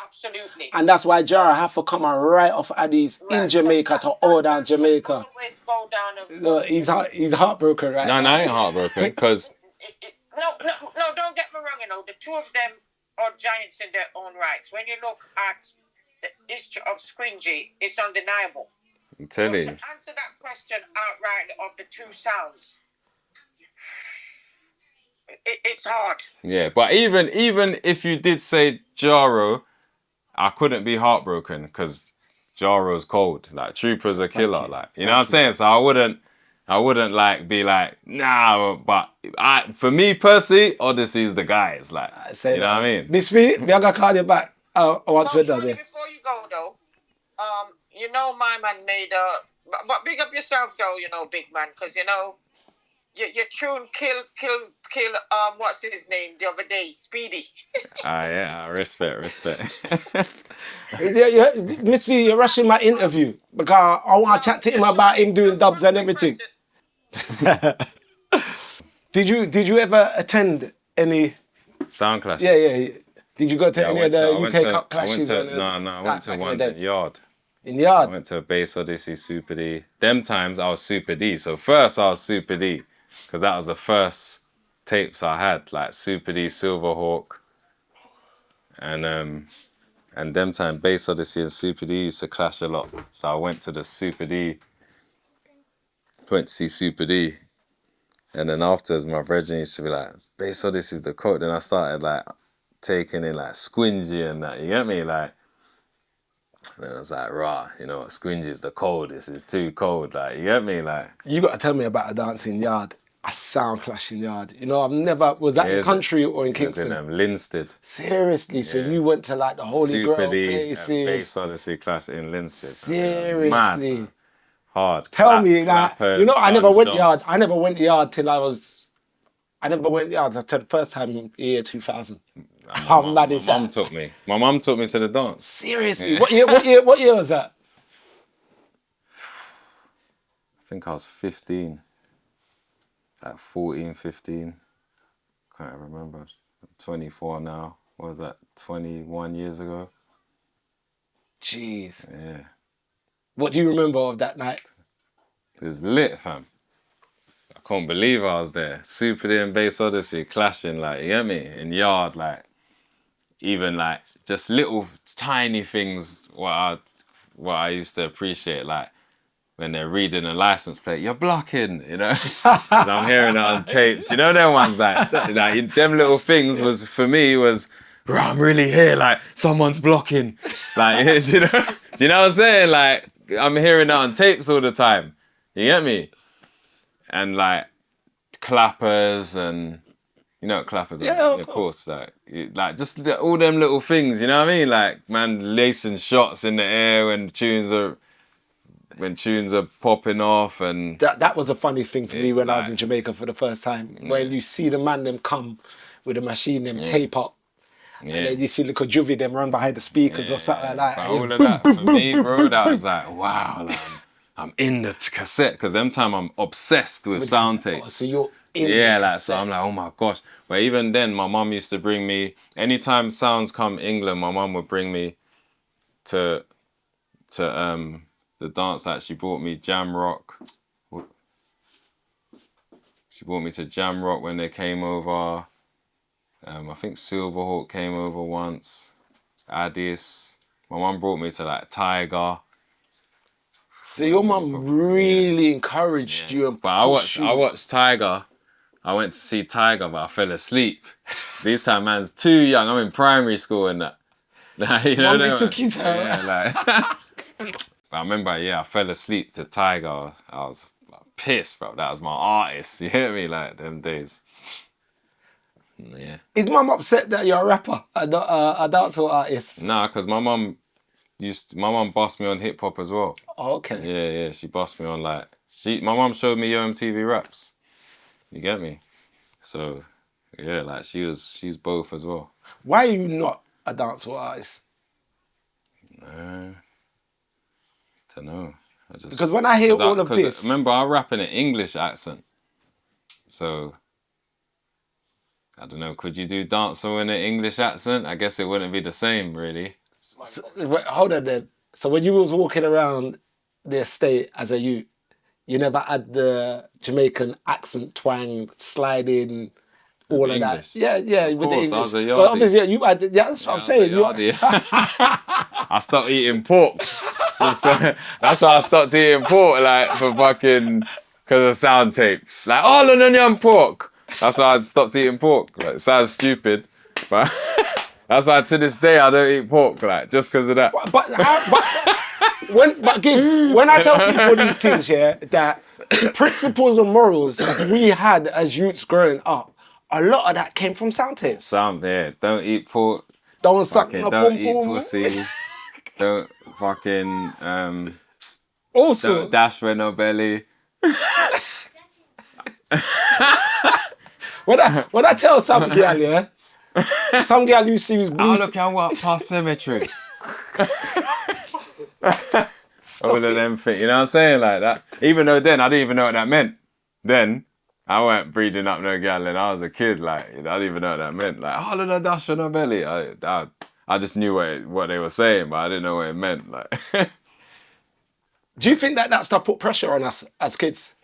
Absolutely. And that's why Jara have to come right off Addies in Jamaica to hold down Jamaica. Always go down as No, he's heartbroken right now. No, I ain't heartbroken because No, don't get me wrong, the two of them are giants in their own rights. When you look at the history of Squingy, it's undeniable. I'm telling you. To answer that question outright of the two sounds, it's hard. Yeah, but even if you did say Jaro, I couldn't be heartbroken because Jaro's cold. Like Trooper's a killer. You know what I'm saying? So I wouldn't like be like, nah, but for me personally, Odyssey's the guys. Like, you know what I mean? Miss V, we are gonna call you back. Once we're done there. Before you go though, my man made but big up yourself though, big man, because your tune killed what's his name the other day, Speedy. Yeah, respect. Yeah, Miss V, you're rushing my interview because I want to chat to him about him doing dubs and everything. Did you ever attend any sound clashes? Yeah. Did you go to any of the UK Cup clashes? I went to one at Yard. In Yard? I went to Bass Odyssey, Super D. Them times I was Super D. So first I was Super D because that was the first tapes I had, like Super D, Silverhawk. And them time Bass Odyssey and Super D used to clash a lot. So I went to the Super D. Went to see Super D. And then afterwards my brethren used to be like, Bass Odyssey's the coat. Then I started like taking in like Squingy and that, you get me? Like, and then I was like, rah, Squingy's the coldest, it's too cold, like, you get me? Like, you got to tell me about a dancing yard, a sound clashing yard. I've never, was that in country or in Kingston? It was in Linstead. Seriously, so you went to like the Holy Grail places. Bass Odyssey clash in Linstead. Seriously. Mad. Hard. Tell me that, I never went yard. I never went yard till I never went yard until the first time in the year 2000. How mad is that? My mum took me to the dance. Seriously? Yeah. What year was that? I think I was 15. Like 14, 15. Can't remember. I'm 24 now. What was that? 21 years ago? Jeez. Yeah. What do you remember of that night? It was lit, fam. I can't believe I was there. Super D and Bass Odyssey clashing, like, you get me? In yard, like, even like just little tiny things what I used to appreciate, like when they're reading a license plate, you're blocking, you know? 'Cause I'm hearing it on tapes. You know them ones like them little things was for me was, bro, I'm really here, like someone's blocking. Like you know, do you know what I'm saying? Like I'm hearing that on tapes all the time. You get me? And like clappers and you know what clappers are? Yeah, of course. Like just all them little things, you know what I mean? Like man lacing shots in the air when tunes are popping off, and that was the funniest thing for me when I was like- in Jamaica for the first time. When you see the man them come with a machine them tape up, and then you see little juvie them run behind the speakers or something like that. But and all you of that for me, bro, that was like wow, like I'm in the cassette because them time I'm obsessed with sound tapes. Oh, so you're in Yeah, the like cassette. so I'm like, oh my gosh. But even then, my mum used to bring me anytime sounds come England. My mum would bring me to the dance that she brought me Jam Rock. She brought me to Jam Rock when they came over. I think Silverhawk came over once. Addis. My mum brought me to like Tiger. So your mum really encouraged you and But I pushed you. watched Tiger. I went to see Tiger, but I fell asleep. This time, man's too young. I'm in primary school and that. You know Mumsy them- took you to Yeah, like. But I remember, I fell asleep to Tiger. I was pissed, bro. That was my artist. You hear me? Like them days. Yeah. Is mum upset that you're a rapper, a dancehall artist? Nah, cause my mum bossed me on hip hop as well. Oh, okay. Yeah. She bossed me on like my mum showed me Yo MTV Raps. You get me? So yeah, like she's both as well. Why are you not a dancehall artist? Don't know. Because when I hear all of this, remember I rap in an English accent, so I don't know. Could you do dancehall in an English accent? I guess it wouldn't be the same, really. so, wait, hold on then. So when you was walking around the estate as a youth, you never had the Jamaican accent twang, sliding, all of English? that. Yeah, Of with course, the I English. was a But yardie. obviously, you had. Yeah, that's what I'm saying. I stopped eating pork. That's why I stopped eating pork, like for fucking because of sound tapes. Like all an onion pork. That's why I stopped eating pork. Like it sounds stupid, but that's why to this day I don't eat pork. Like just because of that. But Giggs, when I tell people these things, yeah, that principles and morals we had as youths growing up, a lot of that came from sound tapes. Don't eat pork. Don't suck my Don't pum eat pum. pussy. Don't fucking All don't sorts. dash with no belly. When I tell some girl, yeah, some girl you see is blue. Look, I walk past cemetery. All of them things, you know what I'm saying? Like that. Even though then I didn't even know what that meant. Then I weren't breeding up no gal and I was a kid. Like I didn't even know what that meant. Like all of the dash on her belly. I just knew what they were saying, but I didn't know what it meant. Like, Do you think that stuff put pressure on us as kids?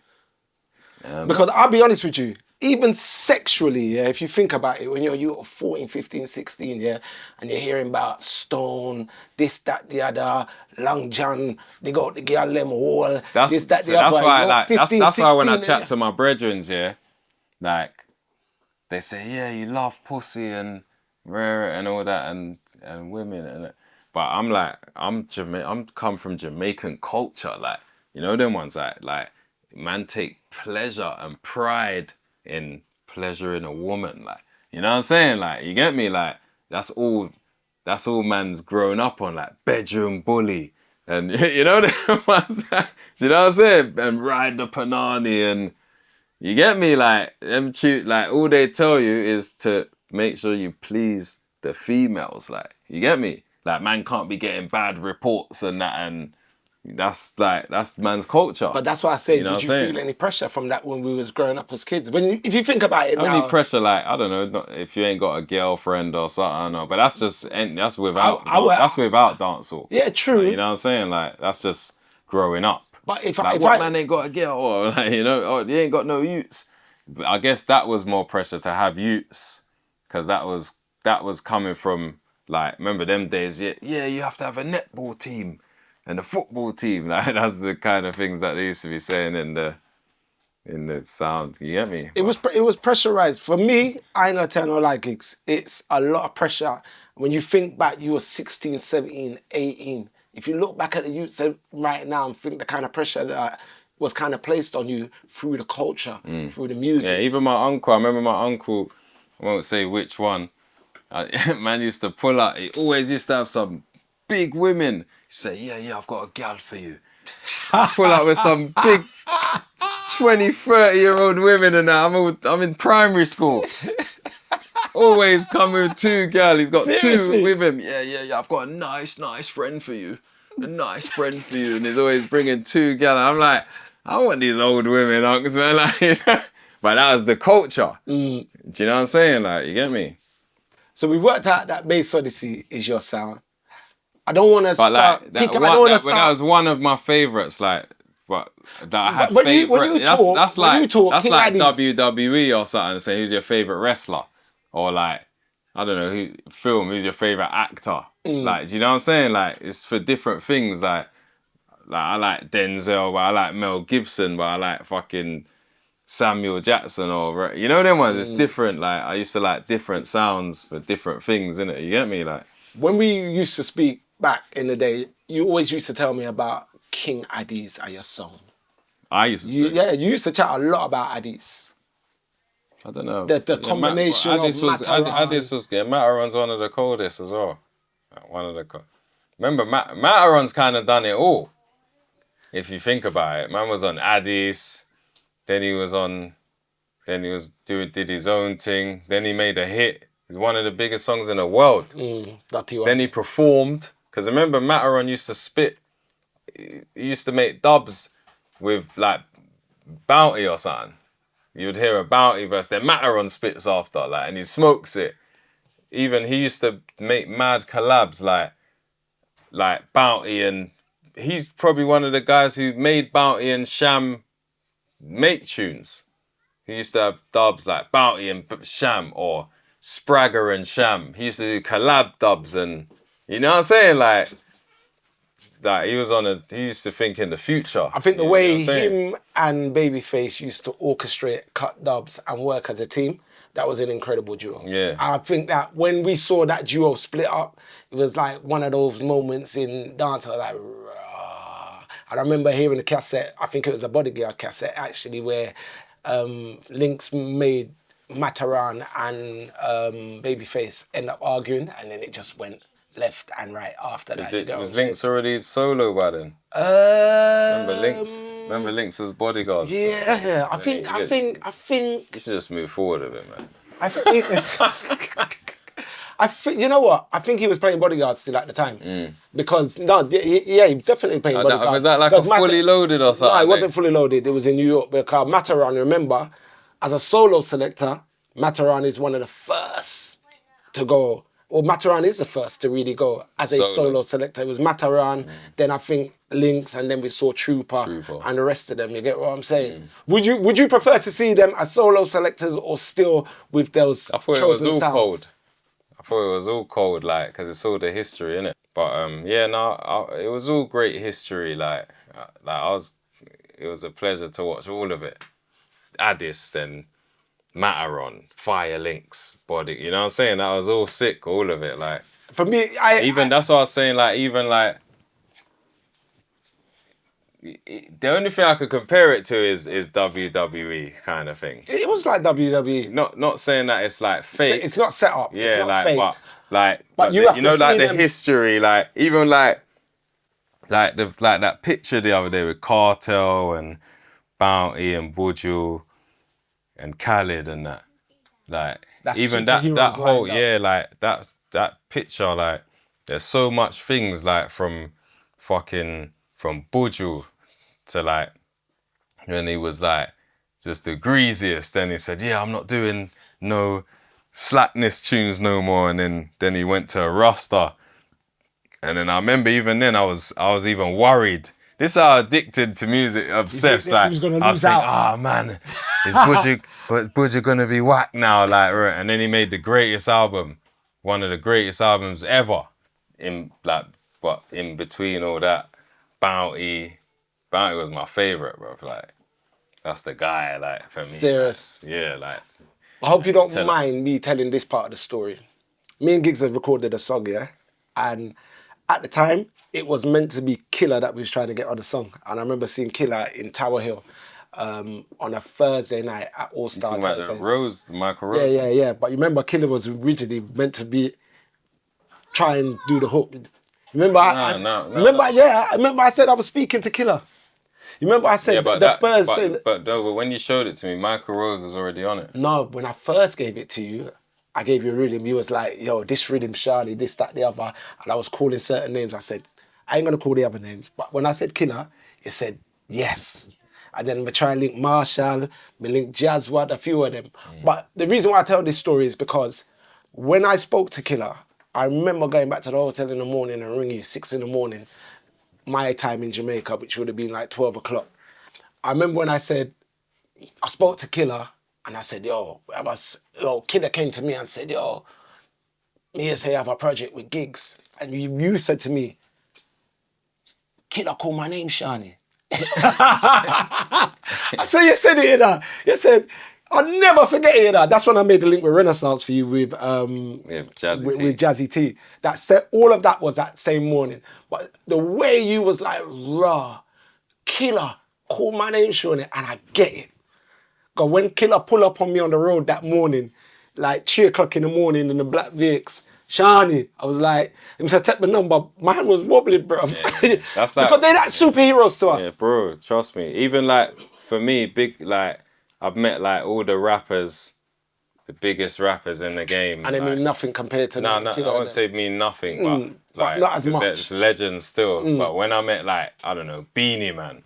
Because I'll be honest with you, even sexually, yeah, if you think about it, when you're 14, 15, 16, yeah, and you're hearing about Stone, this, that, the other, Long John, they got the girl them all, this, that, the other. That's why, like, 15, that's why when I 16, chat to my brethren, yeah, like, they say, yeah, you love pussy and rare and all that and women and that. But I'm like, I'm come from Jamaican culture, like, you know them ones like man take pleasure and pride in pleasuring a woman, like, you know what I'm saying? Like, you get me? Like, that's all man's grown up on, like bedroom bully and you know them ones, you know what I'm saying? And ride the panani and you get me? Like them like all they tell you is to make sure you please the females, like, you get me? Like, man can't be getting bad reports and that, and that's man's culture. But that's why I say, You know did what you I'm saying? feel any pressure from that when we was growing up as kids? If you think about it Only now, pressure, like, I don't know, not if you ain't got a girlfriend or something, or, but that's without without dancehall. yeah, true. Like, you know what I'm saying? Like, that's just growing up. But if Like, if what I man ain't got a girl, or like, you know, oh, they ain't got no youths. But I guess that was more pressure to have youths, because that was coming from, like, remember them days? Yeah, you have to have a netball team and a football team. Like, that's the kind of things that they used to be saying in the sound. You get me? it was pressurized for me. I ain't gonna tell no lie, Gigs. It's a lot of pressure. When you think back, you were 16, 17, 18. If you look back at the youths right now and think the kind of pressure that was kind of placed on you through the culture, through the music. Yeah, even my uncle. I remember my uncle. I won't say which one. Man used to pull out. He always used to have some big women. He'd say, yeah, I've got a gal for you. Pull out with some big 20, 30-year-old women and that. I'm in primary school. Always coming with two gal. He's got Seriously? two with him. Yeah. I've got a nice friend for you. A nice friend for you. And he's always bringing two gal. And I'm like, I want these old women, uncles, man. Like, but that was the culture. Do you know what I'm saying? Like, you get me? So we worked out that Bass Odyssey is your sound. I don't want to But start. like, I don't want to start. that was one of my favourites. Like, but that I had When you favourite. talk- That's when like you talk that's King like Addies. WWE or something. Say who's your favourite wrestler, or like I don't know who's your favourite actor. Like, do you know what I'm saying? Like, it's for different things. Like I like Denzel, but I like Mel Gibson, but I like fucking Samuel Jackson, or you know them ones. It's different. Like, I used to like different sounds for different things, innit? You get me? Like, When we used to speak back in the day, you always used to tell me about King Addies are your song. I used to. You used to chat a lot about Addies. I don't know. The combination of Mataran. Addis was good. Mataran's one of the coldest as well. Remember, Mataran's kind of done it all. If you think about it, man was on Addis, then he did his own thing, then he made a hit. It's one of the biggest songs in the world. Then he performed, because remember Mataran used to spit. He used to make dubs with like Bounty or something. You would hear a Bounty verse, then Mataran spits after, like, and he smokes it. Even he used to make mad collabs like Bounty, and he's probably one of the guys who made Bounty and Sham make tunes. He used to have dubs like Bounty and Sham, or Spragger and Sham. He used to do collab dubs, and you know what I'm saying? Like he used to think in the future. I think the way him and Babyface used to orchestrate, cut dubs and work as a team, that was an incredible duo. Yeah. I think that when we saw that duo split up, it was like one of those moments in dancehall, like, rah. And I remember hearing a cassette, I think it was a Bodyguard cassette actually, where Lynx made Mataran and Babyface end up arguing, and then it just went left and right after that. Was Lynx already solo by then? Remember Lynx was Bodyguard? Yeah, I think. You should just move forward a bit, man. I think. You know what? I think he was playing Bodyguard still at the time, because he definitely playing Bodyguard. Was that like a fully loaded or something? No, it wasn't fully loaded. It was in New York, because Mataran, remember, as a solo selector, Mataran is one of the first to go. Well, Mataran is the first to really go as a solo selector. It was Mataran, then I think Lynx, and then we saw Trooper and the rest of them. You get what I'm saying? Would you prefer to see them as solo selectors, or still with those chosen sounds? I thought it was all cold, like, because it's all the history, innit? But it was all great history. It was a pleasure to watch all of it. Addis, then Mataran, Fire Links, Body, you know what I'm saying? That was all sick, all of it. Like, for me, that's what I was saying. Like, even like, the only thing I could compare it to is WWE kind of thing. It was like WWE. Not saying that it's like fake. It's not set up. Yeah, it's not like fake. but you have to know, see like them. the history, like even like that picture the other day with Cartel and Bounty and Buju and Khaled and that. Like, That's even that whole lined up. that picture, like, there's so much things, like, from Buju to, like, when he was like just the greasiest, then he said, I'm not doing no slackness tunes no more, and then he went to a Rasta, and then I remember even then I was even worried this is how addicted to music, obsessed. that he was gonna I was lose thinking, out? oh man, is Budgie gonna be whack now? Like, right. And then he made the greatest album, one of the greatest albums ever. In between all that, Bounty was my favorite, bro. Like, that's the guy, like, for me. Serious. Like, yeah, like. I hope you don't mind me telling this part of the story. Me and Giggs have recorded a song, yeah? And at the time, it was meant to be Killer that we was trying to get on the song. And I remember seeing Killer in Tower Hill on a Thursday night at All Star. Talking about Michael Rose? Yeah. But you remember Killer was originally meant to be try and do the hook. Remember, I remember I said I was speaking to Killer. You remember I said first thing. But when you showed it to me, Michael Rose was already on it. No, when I first gave it to you, I gave you a rhythm. You was like, yo, this rhythm, Charlie, this, that, the other. And I was calling certain names. I said, I ain't going to call the other names. But when I said Killer, it said, yes. And then we try and link Marshall, we link Jazzwad, a few of them. But the reason why I tell this story is because when I spoke to Killer, I remember going back to the hotel in the morning and ringing you 6 in the morning, my time in Jamaica, which would have been like 12 o'clock. I remember when I said, I spoke to Killer and I said, Killer came to me and said, me say I have a project with Giggs. And you said to me, Killer call my name, Shani. I said, you said it, you said, I'll never forget it. That's when I made the link with Renaissance for you with Jazzy T. That said, all of that was that same morning. But the way you was like, raw, Killer, call my name, Shawnee, and I get it. Because when Killer pull up on me on the road that morning, like 3 o'clock in the morning in the black Vicks, Shani, I was like, he said, take my number. My hand was wobbling, bro. Yeah, that's that. Because they're like superheroes to us. Yeah, bro, trust me. Even like, for me, I've met like all the rappers, the biggest rappers in the game. And they mean nothing compared to I won't say mean nothing, but like, not as much. There's legends still. But when I met like, I don't know, Beanie Man,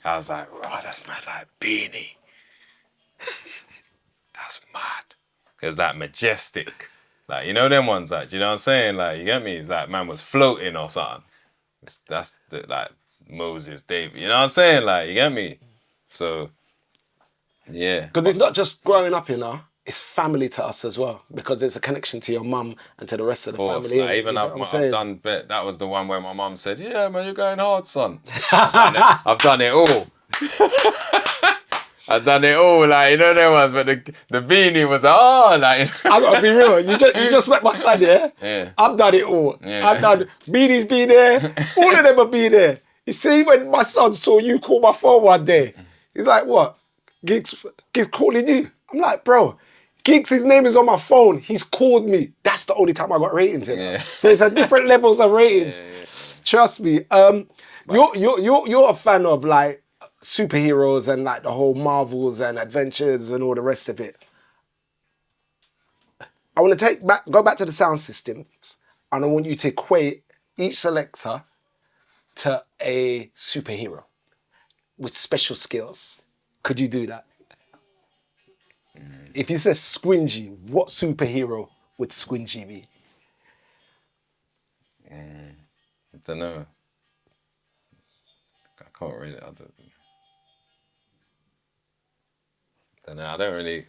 I was like, right, that's mad, like Beanie. That's mad. Because that majestic. Like, you know them ones, like, do you know what I'm saying? Like, you get me? It's like man was floating or something. That's the, like Moses, David. You know what I'm saying? Like, you get me? So, yeah. Because it's not just growing up, it's family to us as well. Because there's a connection to your mum and to the rest of the family. Like, even I've done bit. That was the one where my mum said, "Yeah, man, you're going hard, son." I've done it all. I've done it all, like, you know there was, but the Beanie was like, I gotta be real. You just met my son, yeah? Yeah. I've done it all. Yeah. I've done Beanie's been there. All of them have been there. You see, when my son saw you call my phone one day, he's like, what? Giggs calling you? I'm like, bro, Giggs, his name is on my phone. He's called me. That's the only time I got ratings in. Yeah. So it's at different levels of ratings. Yeah. Trust me. You're a fan of like superheroes and like the whole Marvels and Adventures and all the rest of it. I want to go back to the sound systems, and I want you to equate each selector to a superhero with special skills. Could you do that? If you said Squingy, what superhero would Squingy be? I don't know. I can't really. I don't really.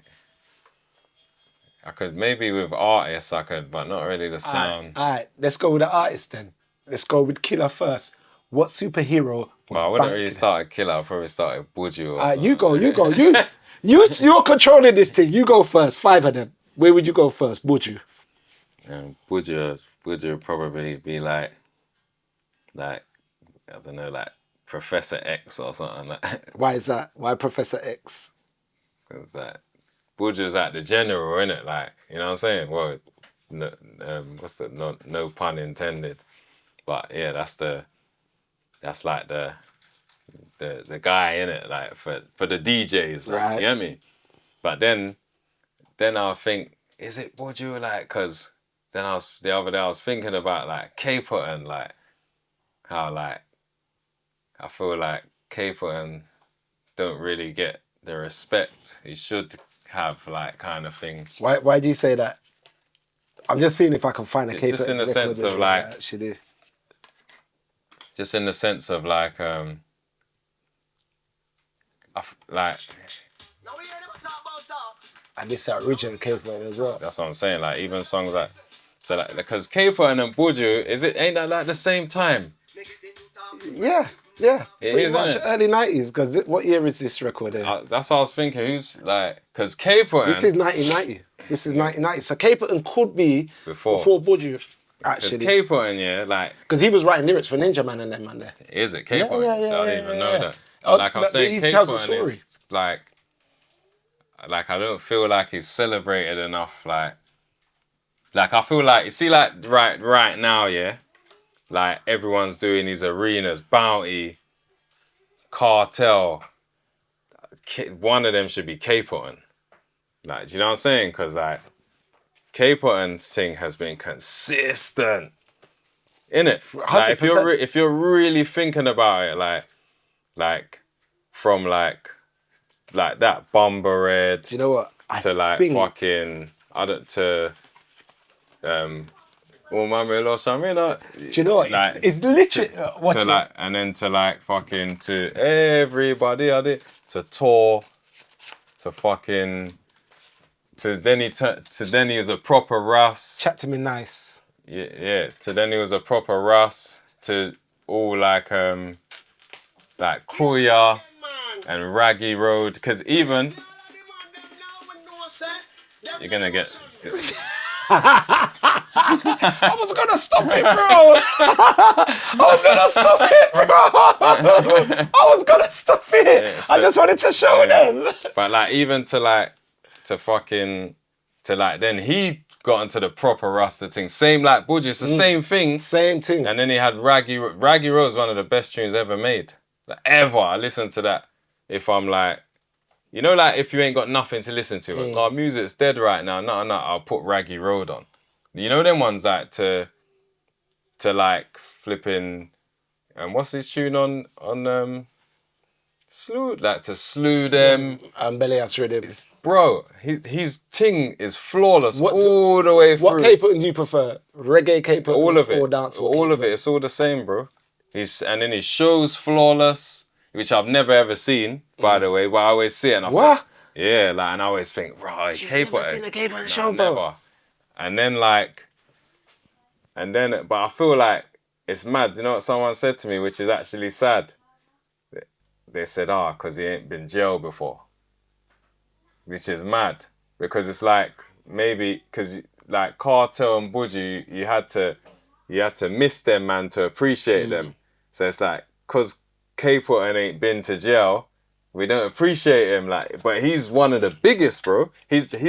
I could maybe with artists but not really the sound. All right, let's go with the artist then. Let's go with Killer first. What superhero? Well, I wouldn't really start a Killer. I'd probably start a Buju. You go. You're controlling this thing. You go first. 5 of them. Where would you go first? Buju. Buju would probably be like I don't know, like Professor X or something like that. Why is that? Why Professor X? Because that Buju's like the general, innit? Like, you know what I'm saying? Well, no pun intended. But yeah, that's like the guy, innit? Like for the DJs, like, right. You get me? But then I think, is it Buju? Like, cause then the other day I was thinking about like K-Puttin, like how like I feel like K-Puttin don't really get the respect he should have, like, kind of thing. Why do you say that? I'm just seeing if I can find a K-Puttin. Just in the sense of like, actually. just in the sense of like like. And this original K-pop as well. That's what I'm saying. Like even songs like so like because K-pop and Buju ain't that like the same time? Yeah. It Pretty is, much isn't it? early 90s. Because what year is this record? That's what I was thinking. Who's like because K-pop. This is 1990. This is 1990. So K-pop could be before Buju. Actually, because K-pop, like because he was writing lyrics for Ninja Man and them man there. Is it K-pop? Yeah, So I didn't even know that. Oh, Like I'm saying, he K-pop tells a story. is like I don't feel like he's celebrated enough. Like I feel like you see like right now, yeah, like everyone's doing these arenas, Bounty, Cartel. One of them should be K-pop. Like, do you know what I'm saying? Because like K-pop's thing has been consistent, innit? Like if you're really thinking about it, like from like that Bomber Red. You know what? To like fucking well, Mami Los Amina. Do you know what? Like, it's literally to like, and then to like fucking to everybody I did to tour to fucking to then he was a proper Russ. Chat to me nice. Yeah. So then he was a proper Russ to all like Kuya and Raggy Road because even you're gonna get. I was gonna stop it, bro. Yeah, so, I just wanted to show them. But like even to fucking then he got into the proper Rasta thing. Same like Buju, it's the same thing. Same thing. And then he had Raggy Road is one of the best tunes ever made. Like, ever. I listen to that if I'm like, you know, like if you ain't got nothing to listen to, our music's dead right now. No, I'll put Raggy Road on. You know them ones like to like flipping, and what's his tune on slew, like to slew them. Belly Ass Rhythm. Bro, his ting is flawless all the way through. What K-pop do you prefer? Reggae K-pop all of it, or dancehall? All of it, it's all the same, bro. And then his show's flawless, which I've never ever seen, by the way, but I always see it and I think, yeah, like, and I always think, right, K-pop. You've never seen a K-pop show, bro? Never. And then but I feel like it's mad. You know what someone said to me, which is actually sad? They said, because he ain't been jailed before. Which is mad. Because it's like, maybe, because like Cartel and Buju, you had to miss them, man, to appreciate them. So it's like, because K-Pop ain't been to jail, we don't appreciate him, like, but he's one of the biggest, bro. He's been,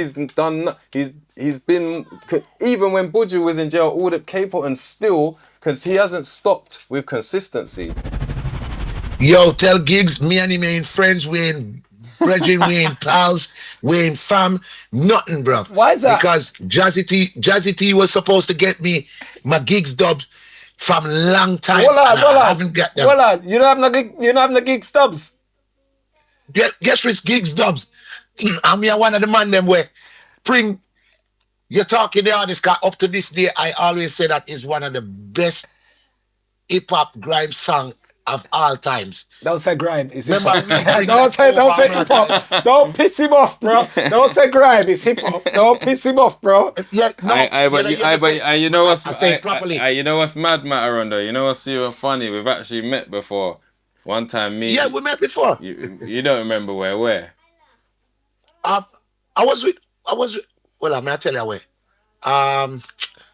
even when Buju was in jail, all the K-pop and still, because he hasn't stopped with consistency. Yo, tell Giggs, me and him ain't friends, we ain't brethren, we ain't pals, we ain't fam, nothing, bro. Why is that? Because Jazzy T was supposed to get me my Giggs dubs from long time. I haven't got them. Hold on, you don't have no Giggs dubs. Guess which Giggs dubs? I'm here one of the man them where bring you're talking the artist, cause up to this day I always say that is one of the best hip hop grime song of all times. Don't say grime, it's hip hop. Don't say hip hop. Don't piss him off, bro. Don't say grime, it's hip hop. Don't piss him off, bro. Yeah, no. You know what's I say it properly. You know what's mad, Matarondo? You know what's even funny? We've actually met before. One time, me. Yeah, we met before. You don't remember where? I was with. Well, I'm gonna tell you where.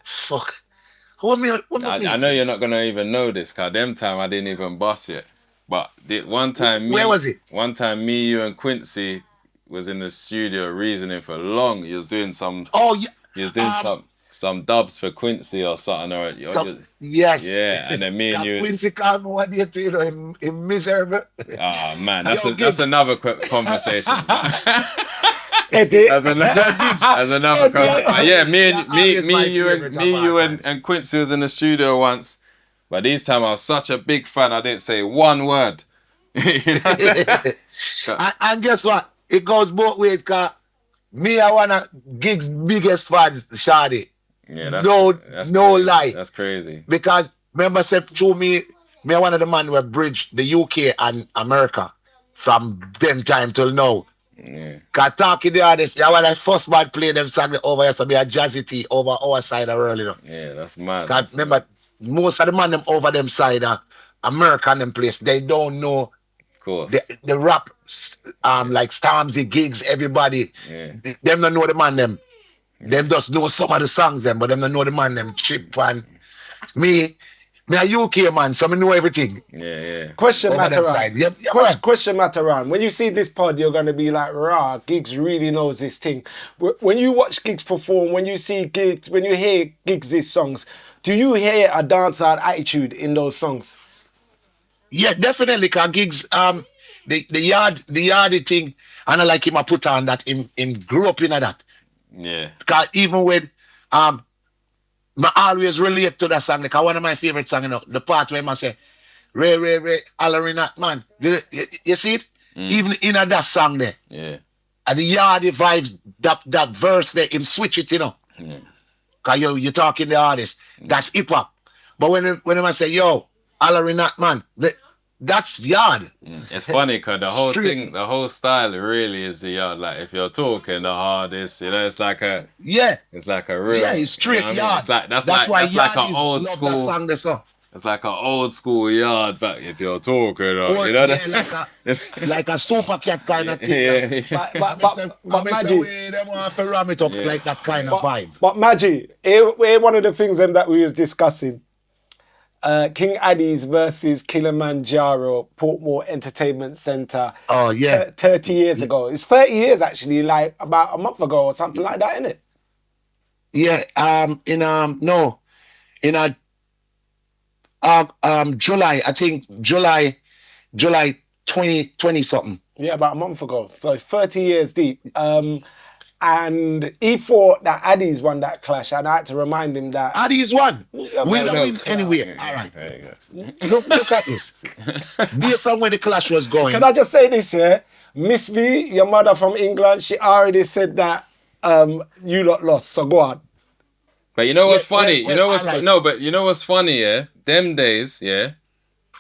Fuck. I know you're not gonna even know this, cause them time I didn't even bust yet. But one time, where was it? One time, me, you, and Quincy was in the studio reasoning for long. You was doing some. Oh yeah. You was doing some dubs for Quincy or something, or yes. Yeah, and then me and you. Quincy called me one day to him miserable. Oh man, that's another conversation. That's another conversation. Yeah, me, you, and Quincy was in the studio once, but this time I was such a big fan, I didn't say one word. You know? And guess what? It goes both ways, cause me, I one of Giggs' biggest fans, Shadi. Yeah, no crazy. lie. That's crazy. Because remember, said through me Me one of the man who bridge the UK and America from them time till now. Yeah. Cause talking the artists, yeah, when I first man play them song over here, so be a jazzy tea over our side of world, you know. Yeah, that's mad. Cause remember, most of the man them over them side of American them place, they don't know of course. the rap like Stormzy, Giggs, everybody. Yeah. Them don't know the man them. Them just know some of the songs them, but them don't know the man them. Chip and me a UK man, so I know everything. Yeah. Question Over them Mataran. side. Yeah, Question Mataran. When you see this pod, you're gonna be like, rah, Giggs really knows this thing. When you watch Giggs perform, when you see Giggs, when you hear Giggs' songs, do you hear a dancehall attitude in those songs? Yeah, definitely. Cause Giggs, the yardy thing, and I like him. I put on that him grew up in that. Yeah. Cause even when I always relate to that song. Like one of my favorite songs, you know, the part where I say, Ray, hollering at man. You see it? Even in that song there. Yeah. And the yardy vibes, that verse there, him switch it, you know. Yeah. Cause you talking the artist. That's hip hop. But when I say, yo, hollering at man, that's yard. It's funny because the whole Straight. thing, the whole style really is the yard. Like if you're talking the hardest, you know, it's like a real. Yeah, it's straight you know what I mean? yard. It's like that's why like an yardies old love school. That song there, so. It's like an old school yard back if you're talking, Or, you know. like a super cat kind of thing. Yeah. But Maggie, they want to ram it up like that kind of vibe. But Maggie, here one of the things that we was discussing. King Addies versus Kilimanjaro, Portmore Entertainment Centre. Oh yeah, 30 years ago. It's 30 years actually, like about a month ago or something like that, isn't it? Yeah. July. I think July 2020 something. Yeah, about a month ago. So it's 30 years deep. And he thought that Addies won that clash, and I had to remind him that Addies won. Yeah, We man, don't win anyway. All right. Look at this. Based on where the clash was going. Can I just say this here? Miss V, your mother from England, she already said that you lot lost. So go on. But you know what's funny? well, you know what's alright. no, but you know what's funny? Yeah, them days, yeah,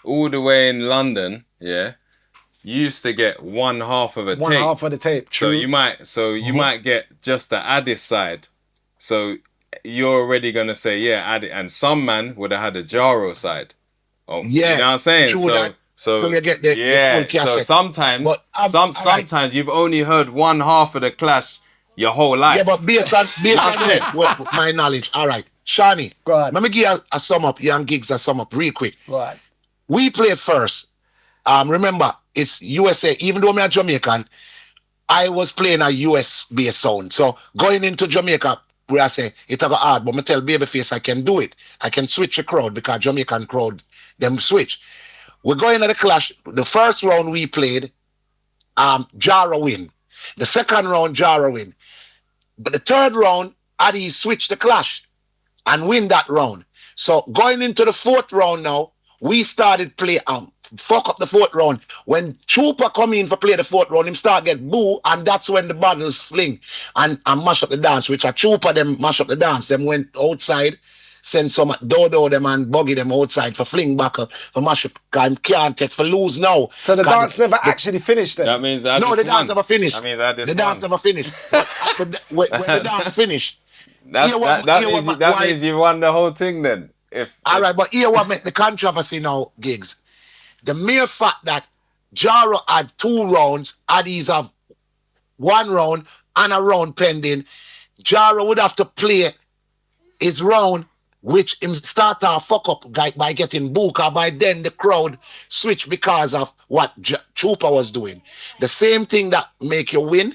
all the way in London, yeah, you used to get one half of a One tape. half of the tape. So True. you might get just the Addis side. So you're already gonna say Addis, and some man would have had a Jaro side. Oh, Yeah, you know what I'm saying? true that. So you get the full cassette. so sometimes But, sometimes you've only heard one half of the clash your whole life. Yeah, but based on that, my knowledge. All right, Shani, Go ahead. let me give you a sum up. Young Giggs a sum up real quick. Go ahead. We played first. Remember, it's USA. Even though I'm a Jamaican, I was playing a US based sound. So going into Jamaica, where I say it's a hard, but I tell Babyface I can do it. I can switch the crowd because Jamaican crowd them switch. We're going to the clash. The first round we played, Jara win. The second round, Jara win. But the third round, Addy switched the clash and win that round. So going into the fourth round now, we started play fuck up the fourth round. When Trooper come in for play the fourth round, him start get boo, and that's when the battles fling and mash up the dance, which a Trooper them mash up the dance. Them went outside, send some Dodo them and Buggy them outside for fling back up for mash up. Can't take for lose now. So the dance never actually finished then? That means No, the dance never finished. That means Addis The dance won. never finished. But when the dance finished, That means you won the whole thing then. All right, but here what make the controversy now, Giggs. The mere fact that Jaro had 2 rounds, Addies have 1 round and a round pending, Jaro would have to play his round, which him start off fuck up by getting booker. By then the crowd switch because of what Trooper was doing. The same thing that make you win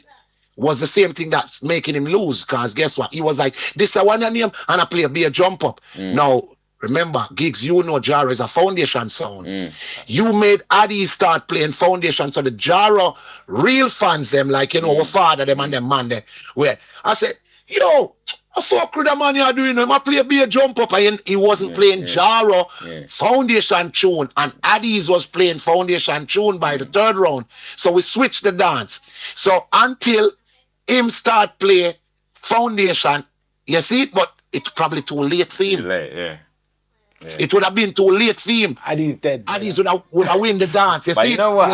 was the same thing that's making him lose. Because guess what? He was like, this I want your name and I play a jump up. Now, remember, Giggs, you know Jaro is a foundation sound. You made Addy start playing foundation, so the Jaro real fans them, like, you know, our father them and them man there, where I said, yo, I fuck with the man you're doing him. I play a jump up, and he wasn't playing Jaro foundation tune, and Addies was playing foundation tune by the third round. So we switched the dance. So until him start play foundation, you see it, but it's probably too late for him. Too late, yeah. It would have been too late for him. Addy's dead. Addy's would have win the dance. You But see, you know what?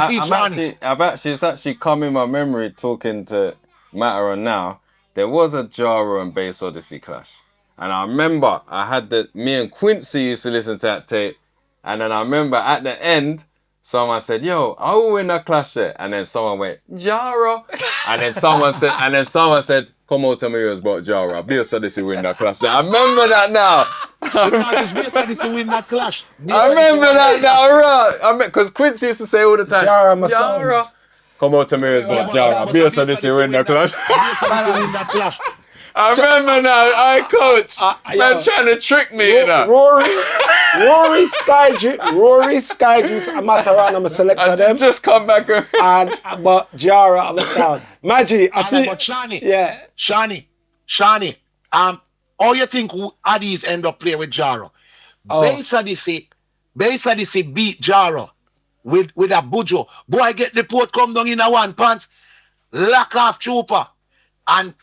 It's actually come in my memory talking to Mataran now. There was a Jaro and Bass Odyssey clash. And I remember me and Quincy used to listen to that tape. And then I remember at the end, someone said, yo, I will win that clash there. And then someone went, Jaro. And then someone said, come on, tell me it was about Jaro. Bass Odyssey win that clash there. I remember that now. Bass Odyssey win that clash. I remember that now, right? Because Quincy used to say all the time, Jaro, my son. Come on, tell me it was about Jaro. Bass Odyssey win that clash. I remember now, coach. Man trying to trick me, you know. Rory Sky Juice, and Mataran, I'm a selector them. Just come back. But Jara, I'm a sound. Maggie, I see. But Shani. Yeah. Shani. All you think Addies end up playing with Jaro? Bass Odyssey beat Jaro with a bujo. Boy, get the port come down in a one pants, lock off trooper, and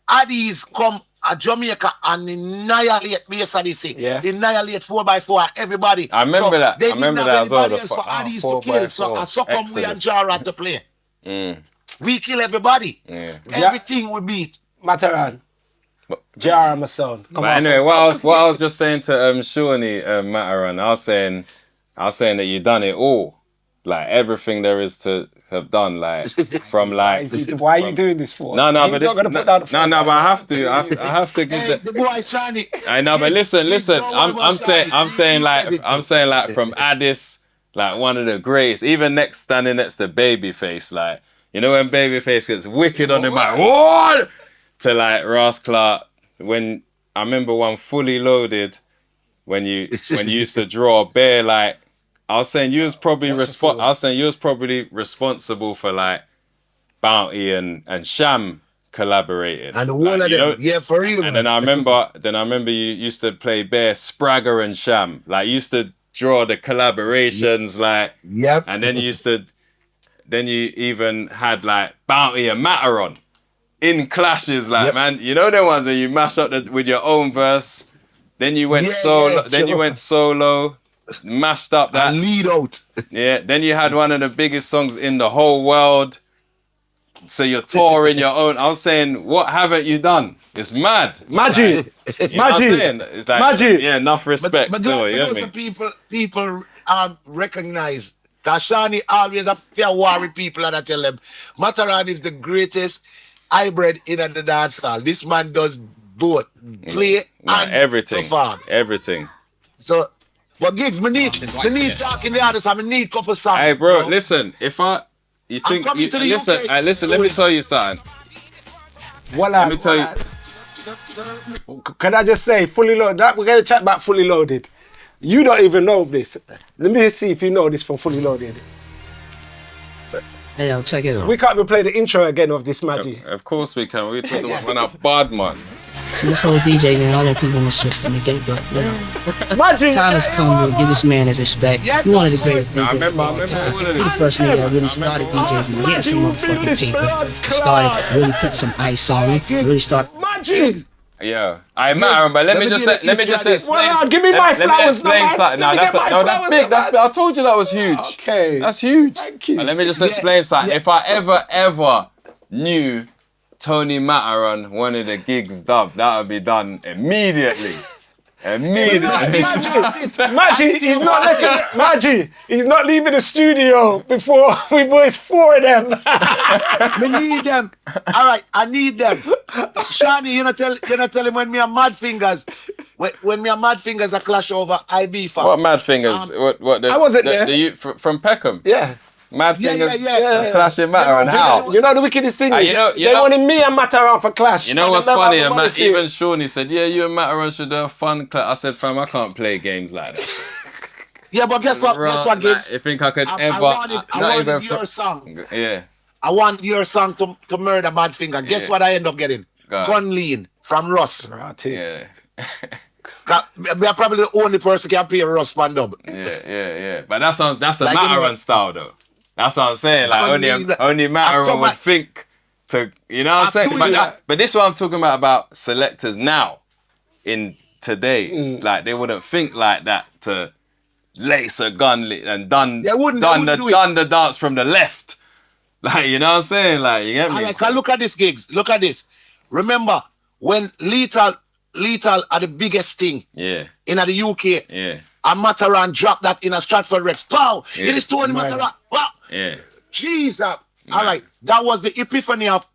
Addies come at Jamaica and annihilate Bass Odyssey. Yeah. Annihilate 4x4 everybody. I remember that. They I remember didn't have that as well. anybody else for Addies to kill. So come we and Jaro had to play. We kill everybody. Yeah. Everything we beat. Mataran. Jara, my son. But anyway, what I was just saying to Shawnee Mataran, I was saying that you done it all. Like everything there is to have done, like from like. Why are you doing this for? But I have to. I have to give the boy Shani. I know, but listen. I'm saying like from Addis, like one of the greats, even standing next to Babyface, like you know when Babyface gets wicked on the mic, what? To like Ross Clark, when I remember one Fully Loaded, when you used to draw bare like. I was saying you was probably responsible for like Bounty and Sham collaborating. And one of them, yeah, for real. And then I remember you used to play bare Spragger and Sham. Like you used to draw the collaborations, like and then you even had like Bounty and Mataran in clashes, like man, you know the ones where you mash up with your own verse. Then you went solo. Mashed up that lead out. Yeah, then you had one of the biggest songs in the whole world. So you're touring your own. I was saying, what haven't you done? It's mad. Magic. It's like, Magic. Yeah, enough respect. But people recognize that Shani always a fair war with people, and I tell them Mataran is the greatest hybrid in the dancehall. This man does both play and perform. Everything. So. But Giggs, me need talking the others. I need couple songs. Hey, bro, listen. Let me tell you something. Let me tell you. Can I just say, Fully Loaded? We're going to chat about Fully Loaded. You don't even know this. Let me see if you know this from Fully Loaded. Hey, yo, check it out. We can't even play the intro again of this magic. Of course we can. We're talking about when I'm bad, man. See, this whole DJ and all the people in the shit from the get-go. Magic! Time has come to give this man his respect. He one of the greatest DJs of all time. He the first nigga that really started DJs and get some motherfucking paper. Started, really put some ice on it. Really started. Magic! Yeah, I matter, but let me just explain. Well, give me my flowers, something. No, that's big. That's big. I told you that was huge. Okay, that's huge. Thank you. But let me just explain something. If I ever knew Tony Mataran wanted a Giggs dub, that would be done immediately. Maggie, he's not leaving the studio before we boys four of them. We need them. All right, I need them. Shani, you not tell him when me and Mad Fingers, when me and Mad Fingers a clash over IB for. What Mad Fingers? I wasn't there. From Peckham. Yeah. Mad Fingers clashing Mataran. How? You know the wickedest thing is they wanted me and Mataran for clash. You know what's funny? Even Shawnee said, yeah, you and Mataran should do a fun clash. I said, fam, I can't play games like that. Yeah, but guess what, Giggs? You think I could I wanted your song. Yeah. I want your song to murder Mad Finger. Guess what I end up getting? Gun Lean from Russ. Yeah. We are probably the only person can play Russ Van Dub. Yeah. But that's a Mataran style though. That's what I'm saying. Like only Mataran would think to, you know what I'm saying? But this is what I'm talking about selectors now in today. Like, they wouldn't think like that to lace a gun and done the dance from the left. Like, you know what I'm saying? Like, you get me? So look at this, Giggs. Look at this. Remember, when Lethal are the biggest thing in the UK, and Mataran dropped that in a Stratford Rex. Pow! It is Tony Mataran. Wow! Yeah. Jesus. All right. That was the epiphany of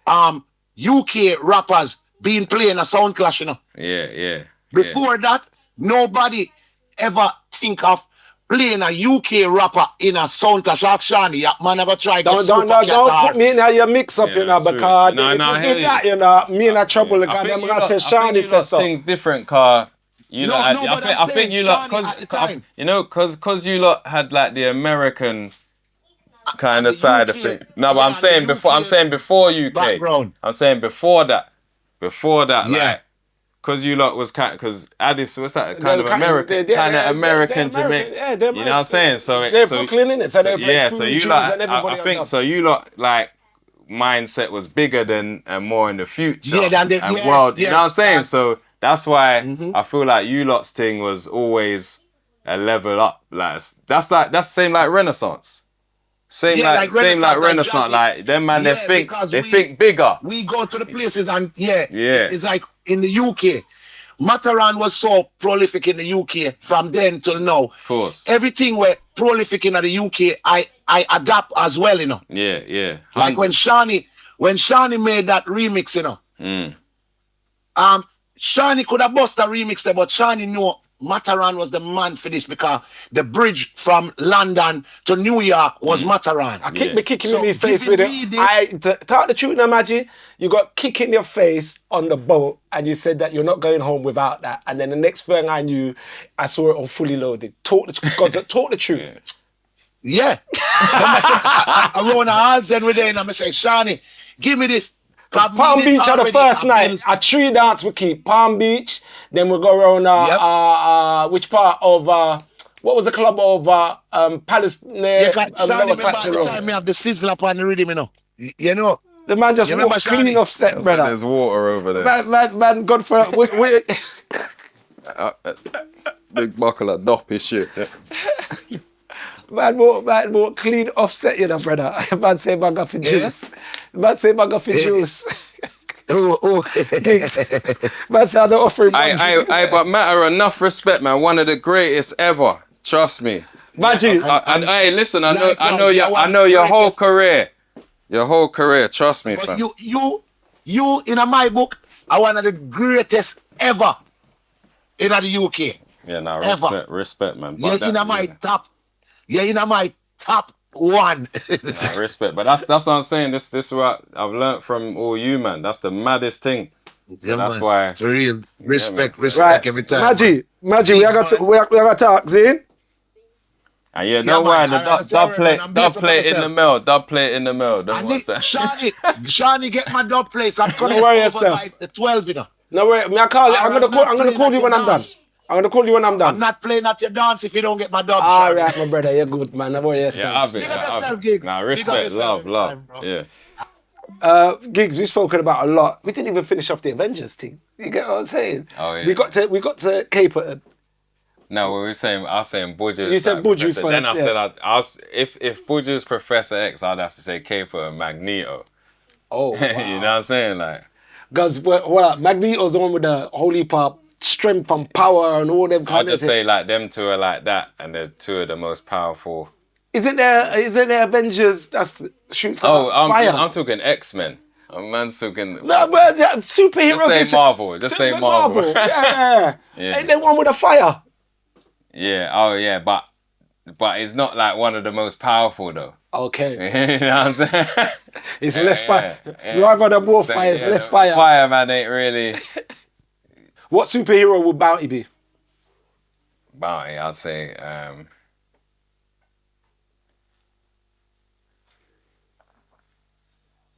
UK rappers being playing a sound clash, you know. Yeah. Before that, nobody ever think of playing a UK rapper in a sound clash. Shani, man, I go try. Don't put me in your mix up, you know, because if you do that, you know, me in a trouble. Because I'm gonna say Shani says so. Things different, car. I think you lot, because you lot had like the American kind of side of thing. No, but I'm saying before UK. Background. I'm saying before that, like. Because you lot was because Addis was that kind of American, Jamaican. Yeah, they're American. You know what I'm saying? So they're Brooklyn, innit? So they play so you lot. I think so. You lot like mindset was bigger than and more in the future. Yeah, world. You know what I'm saying? So that's why I feel like you lot's thing was always a level up. Like that's the same like Renaissance. Same like Renaissance. Like them man, they think bigger. We go to the places and it's like in the UK, Mataran was so prolific in the UK from then till now. Of course. Everything were prolific in the UK. I adapt as well, you know. Yeah. Like when Shani made that remix, you know. Shani could have bust a remix there, but Shani knew Mataran was the man for this because the bridge from London to New York was Mataran. I keep me kicking in his face with it. Talk the truth now, Maggie. You got kick in your face on the boat and you said that you're not going home without that. And then the next thing I knew, I saw it on Fully Loaded. Talk the truth. Yeah. I run a hands then with it and I'm going to say, Shani, give me this. Palm Beach are the first night. A tree dance we keep. Palm Beach. Then we go around which part of what was the club of Palace near remember the time we have the sizzle up on the rhythm, you know. You know. The man just walked clean off set, brother. There's water over there. Man, God for big buckle of doppy shit. Man walk clean offset, you know, brother. Man say man got for juice. Man say man got for juice. Giggs. Man say I don't offer him. But matter enough respect, man. One of the greatest ever. Trust me. Magic. And listen, I know your whole career. Your whole career, trust me, fam. You in my book are one of the greatest ever in the UK. Yeah, now respect, man. You're in my top one. Respect, but that's what I'm saying. This is what I've learned from all you, man. That's the maddest thing. Yeah, that's man. why. For real, respect right. every time. Maggie, we are gonna talk, Zane. And don't worry, dub plate in the mail. Dub plate in the mail. Don't watch that. Shani, get my dub plates. I'm coming Don't worry over yourself. by the 12, you know. No worry, I'm gonna call you when I'm done. I'm going to call you when I'm done. I'm not playing at your dance if you don't get my dub. All right, my brother. You're good, man. Boy, yes, yeah, have it. Nah, respect, love. Yeah. Giggs, we've spoken about a lot. We didn't even finish off the Avengers thing. You get what I'm saying? Oh, yeah. We got to Caperton. No, I was saying Budges. You said Budges first. Then I said, if Budges Professor X, I'd have to say Caper and Magneto. Oh, wow. You know what I'm saying? Like, because Magneto's the one with the holy pop. Strength and power and all them kind of things. I'll just say like them two are like that and they're two of the most powerful. Isn't there Avengers that's shoots fire? I'm talking X-Men. Man's talking... No, but superheroes... Just say Marvel. Just say Marvel. Yeah. Ain't there one with a fire? Yeah. Oh, yeah. But it's not like one of the most powerful though. Okay. You know what I'm saying? It's less fire. Rather than more fire, it's less fire. Fireman ain't really... What superhero would Bounty be? Bounty, I'd say.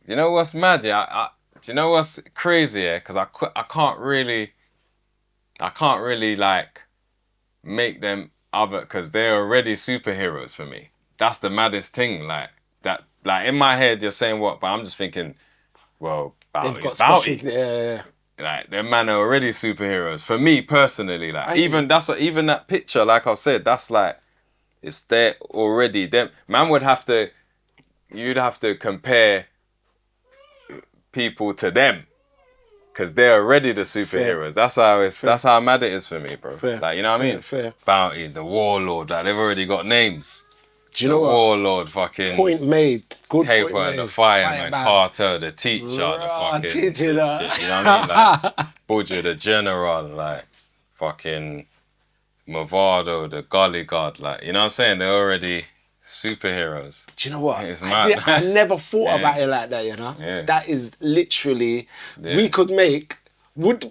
You know what's mad? Do you know what's crazy? Yeah, because I can't really like make them other because they're already superheroes for me. That's the maddest thing. Like that. Like in my head, you're saying what, but I'm just thinking, well, Bounty's Bounty. Yeah. like them man are already superheroes for me personally. Like even that picture, like I said, that's like it's there already. Them man you'd have to compare people to them. Cause they're already the superheroes. Fair. That's how mad it is for me, bro. Fair. Like, you know what I mean? Fair. Bounty, the Warlord, like they've already got names. Do you know what? Warlord, fucking point made. Good Paper point and made. the Fireman, Carter, the teacher, the fucking teacher, you know what I mean? Like Budger, the general, like fucking Movado, the Gully God, like you know what I'm saying? They're already superheroes. Do you know what? It's mad. I never thought about it like that, you know? Yeah. That is literally, we could make, would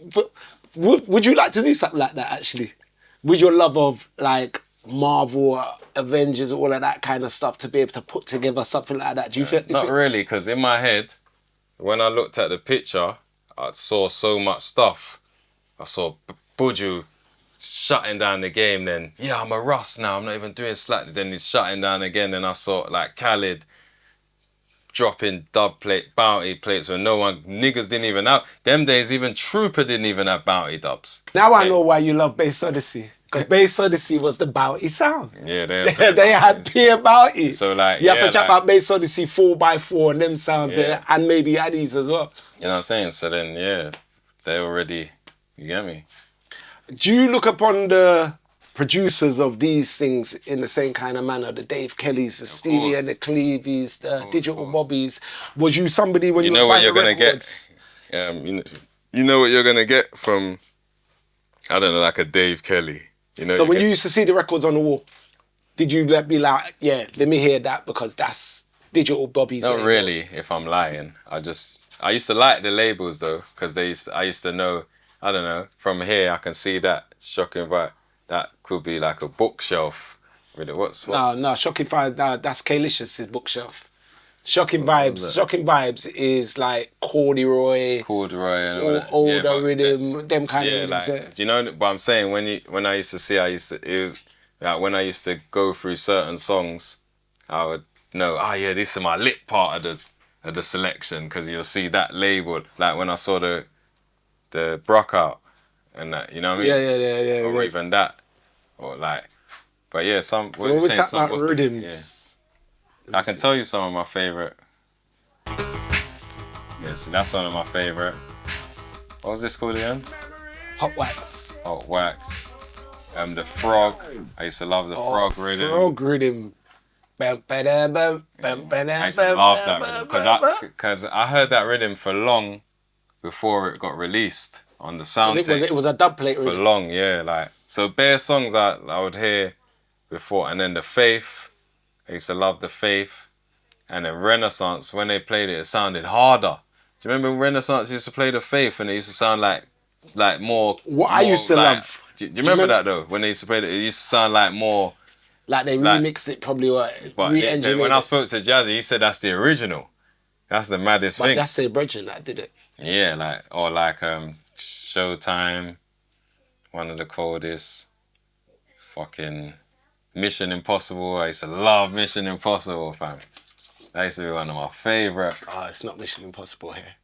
you like to do something like that actually? With your love of like Marvel, Avengers, all of that kind of stuff to be able to put together something like that? Do you feel? Not really, because in my head, when I looked at the picture, I saw so much stuff. I saw Buju shutting down the game, then I'm a Russ now, I'm not even doing slightly, then he's shutting down again, and I saw like Khaled dropping bounty plates when niggas didn't even have, them days even Trooper didn't even have bounty dubs. Now I know why you love Bass Odyssey, because Bass Odyssey was the bounty sound. Yeah, they had pure bounty. So like, you have to check out Bass Odyssey 4x4 and them sounds, and maybe Addies as well. You know what I'm saying? So then they already, you get me? Do you look upon the producers of these things in the same kind of manner? The Dave Kellys, the Steely and the Cleavies, the Digital Bobbies. Was you somebody when you know were what you're gonna get? You know what you're gonna get from, I don't know, like a Dave Kelly. You know. So when you used to see the records on the wall, did you be like, let me hear that because that's Digital Bobbies? Not really. If I'm lying, I used to like the labels though, because I used to know. I don't know, from here I can see that Shocking Vibe, that could be like a bookshelf. Really, what's No, Shocking Vibes, no, that's K-Licious' bookshelf. Shocking Vibes is like Corduroy and all the rhythm, them kind of like, rhythms. do you know what I'm saying? When I used to see, when I used to go through certain songs, I would know, this is my lit part of the selection, because you'll see that label, like when I saw the BrukOut and that, you know what I mean? Yeah. Or even that, or like, but yeah, some. So when we talk about rhythms, I can tell you some of my favorite. Yeah, so that's one of my favorite. What was this called again? Hot Wax. Hot Wax. The Frog. I used to love the Frog rhythm. Frog rhythm. I used to love that rhythm because I heard that rhythm for long before it got released on the sound tape. It was a dub plate for long, like so bare songs I would hear before, and then the Faith. I used to love the Faith, and then Renaissance. When they played it, it sounded harder. Do you remember Renaissance used to play the Faith, and it used to sound like more? What I used to love. Do you remember that though? When they used to play it, it used to sound like more. Like they remixed it probably, or re-engineered when I spoke to Jazzy, he said that's the original. That's the maddest thing. That's the original that did it. Yeah, like Showtime, one of the coldest. Fucking Mission Impossible. I used to love Mission Impossible, fam. That used to be one of my favourite. Oh, it's not Mission Impossible here.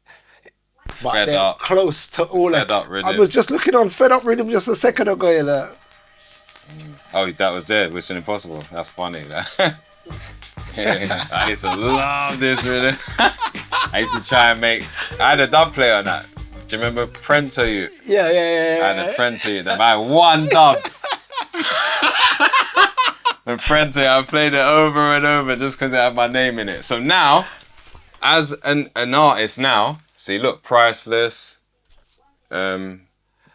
But they're close to all Fed Up Rhythm. I was just looking on Fed Up Rhythm just a second ago, you know. Oh, that was there, Mission Impossible. That's funny. I used to love this rhythm. I used to try and I had a dub player on that. Do you remember Prento You? Yeah. I had a Prento You. I had one dub. And Prento, I played it over and over just because it had my name in it. So now, as an artist now, see, look, Priceless.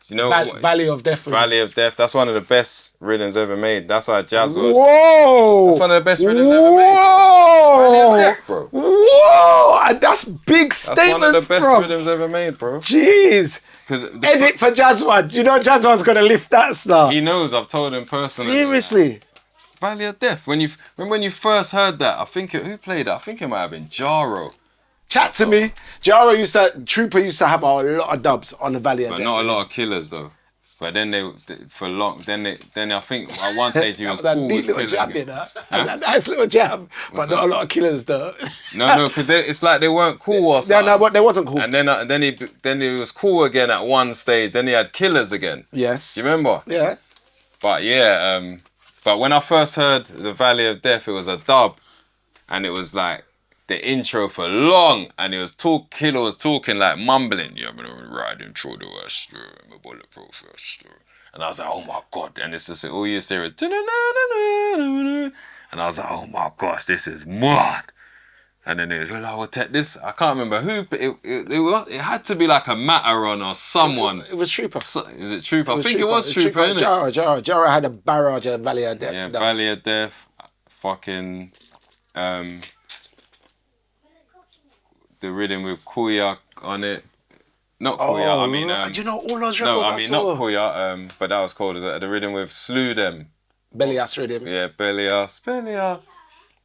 You know, Valley of Death. Valley of Death. That's one of the best rhythms ever made. That's why jazz was. Whoa! That's one of the best rhythms ever made. Valley of Death, bro. Whoa! That's big statement. That's one of the best rhythms ever made, bro. Jeez. Edit for Jazzwan. You know Jazzwan's gonna lift that stuff. He knows. I've told him personally. Seriously. Valley of Death. When you first heard that, I think who played that? I think it might have been Jaro. Chat to me. Trooper used to have a lot of dubs on the Valley of Death. But not a lot of killers though. But then then I think at one stage he was that cool neat with little killers. jab in that. That nice little jab, but not a lot of killers though. No, because it's like they weren't cool or Yeah, something. no, but they wasn't cool. And then he was cool again at one stage. Then he had killers again. Yes. Do you remember? Yeah. But yeah, but when I first heard The Valley of Death, it was a dub, and it was like the intro for long, and Killer was talking like mumbling. Yeah, I'm gonna ride him through the west, I'm a bulletproof vest. And I was like, oh my god! And it's just all you hear is, and I was like, oh my gosh, this is mad. And then it was, well, I will take this. I can't remember who, but it had to be like a Mataron or someone. It was Trooper. Is it Trooper? I think it was Trooper, innit? Jara had a barrage of Valley of Death. Yeah, Valley of Death. Fucking the rhythm with Kuya on it. Not Kuya, I mean do you know all those records? no, I mean not Kuya, but that was called the rhythm with Slew Them. Belly Ass Rhythm. Yeah, Belly Ass.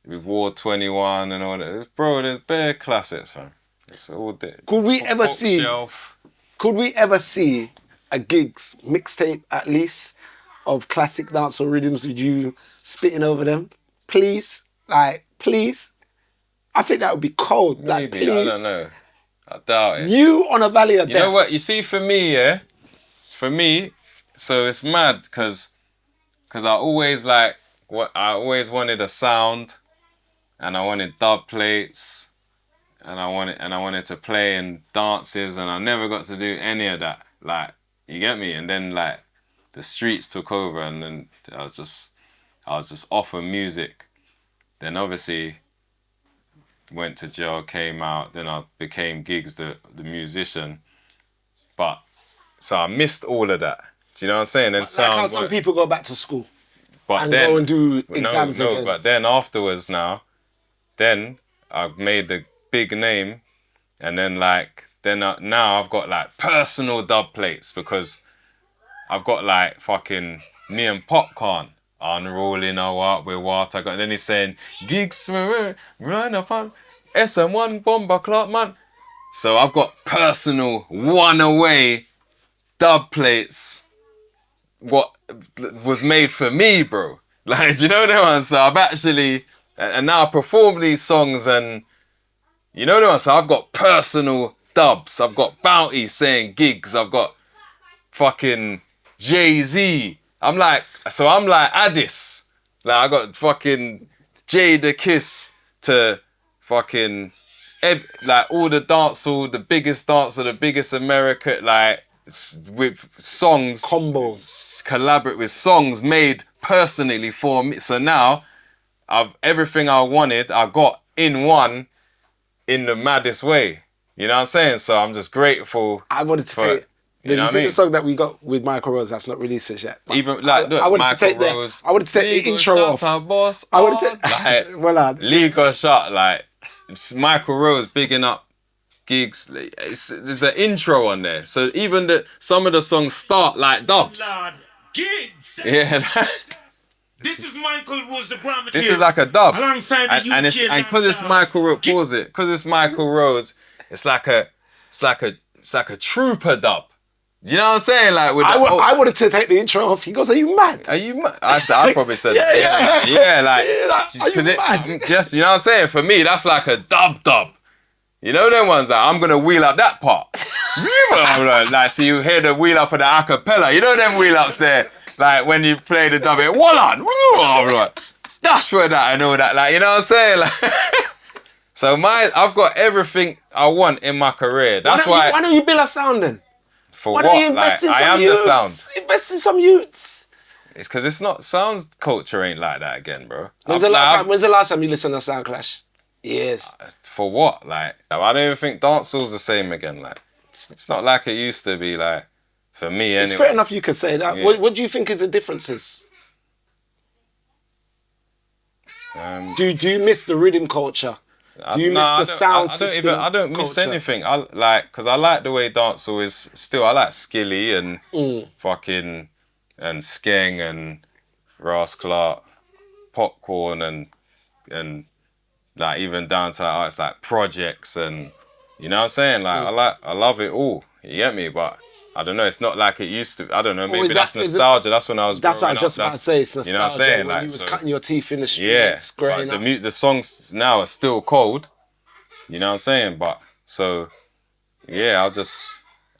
With War 21 and all that. Bro, there's bare classics, man. It's all there. Could we ever see a Giggs mixtape at least of classic dancehall rhythms with you spitting over them? Please? Like, please? I think that would be cold. Maybe, like, please. I don't know. I doubt it. You on a Valley of Death. You know what? You see, for me, yeah? For me, so it's mad because I always I always wanted a sound, and I wanted dub plates, and I wanted to play in dances, and I never got to do any of that. Like, you get me? And then like the streets took over, and then I was just off of music. Then obviously went to jail, came out, then I became Giggs the musician. But so I missed all of that. Do you know what I'm saying? And like how some people go back to school and then, go and do exams again. But then afterwards then I've made the big name, and then now I've got like personal dub plates because I've got like fucking me and Popcorn unrolling our with water. Then he's saying Giggs run up on SM1 bomber clock man. So I've got personal one away dub plates. What was made for me, bro? Like, do you know that one? So I've actually, and now I perform these songs, and you know that one. So I've got personal dubs. I've got Bounty saying Giggs. I've got fucking Jay-Z. I'm like Addis. Like, I got fucking Jay the Kiss to fucking like all the dancehall, the biggest America, like with songs combos, collaborate with songs made personally for me. So now everything I wanted, I got in one in the maddest way. You know what I'm saying? So I'm just grateful. I wanted to take the song that we got with Michael Rose that's not released as yet. Even like look, Michael Rose. I wanted to take the intro off. Boss, I wanted to like legal shot, like Michael Rose bigging up Giggs. There's an intro on there, so even some of the songs start like dubs. Landlord Giggs. Yeah. This is Michael Rose, the Grammy. This is like a dub, alongside the and because it's Michael Rose. Pause it. Because it's Michael Rose. It's like a trooper dub. You know what I'm saying? Like with I wanted to take the intro off. He goes, "Are you mad? Are you mad?" I probably said, yeah. Like, are you mad? Just, you know what I'm saying? For me, that's like a dub. You know them ones that I'm gonna wheel up that part. Like, so you hear the wheel up of the acapella. You know them wheel ups there. Like when you play the dub, Wallan, that's where that and all that. Like, you know what I'm saying? Like, so I've got everything I want in my career. That's why. Why don't you build a sound then? For why what? Don't you invest in some I am youths? The sound. Invest in some youths. It's because it's not, sounds culture ain't like that again, bro. When's the last time you listened to Sound Clash? Yes. For what? Like, I don't even think dancehall's the same again. Like, it's not like it used to be. Like, for me, anyway. It's fair enough you could say that. Yeah. What do you think is the differences? Do you miss the rhythm culture? Do you miss the sound system? I don't miss anything. Because I like the way dancehall is still. I like Skilly and fucking and Skeng and Ras Clark, Popcorn and like even down to artists like Projects and you know what I'm saying. Like I love it all. You get me? But I don't know. It's not like it used to. I don't know. Or Maybe is that's that- is it- nostalgia. That's when I was. That's what I growing was just up. about to say. It's nostalgia. You know what I'm saying? When Like, you was so, cutting your teeth in the yeah, streets, but growing up. the songs now are still cold. You know what I'm saying? But so, yeah,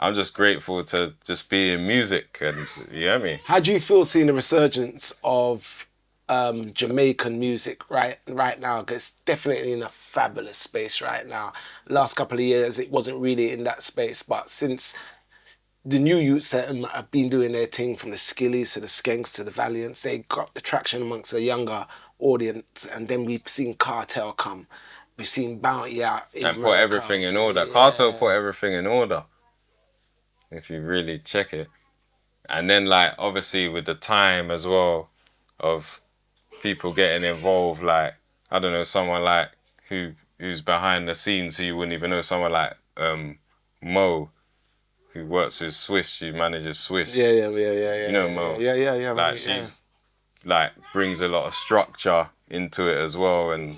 I'm just grateful to just be in music, and you know what I mean? How do you feel seeing the resurgence of Jamaican music right now? 'Cause it's definitely in a fabulous space right now. Last couple of years, it wasn't really in that space, but since the new youth set have been doing their thing, from the Skillies to the Skanks to the Valiants, they got the traction amongst a younger audience, and then we've seen Cartel come. We've seen Bounty out. And put everything in order. Yeah. Cartel put everything in order. If you really check it. And then, like, obviously with the time as well of people getting involved, like, I don't know, someone like who's behind the scenes who you wouldn't even know, someone like Mo, who works with Swiss, she manages Swiss. Yeah. You know Mo. Yeah. Like, she's like brings a lot of structure into it as well, and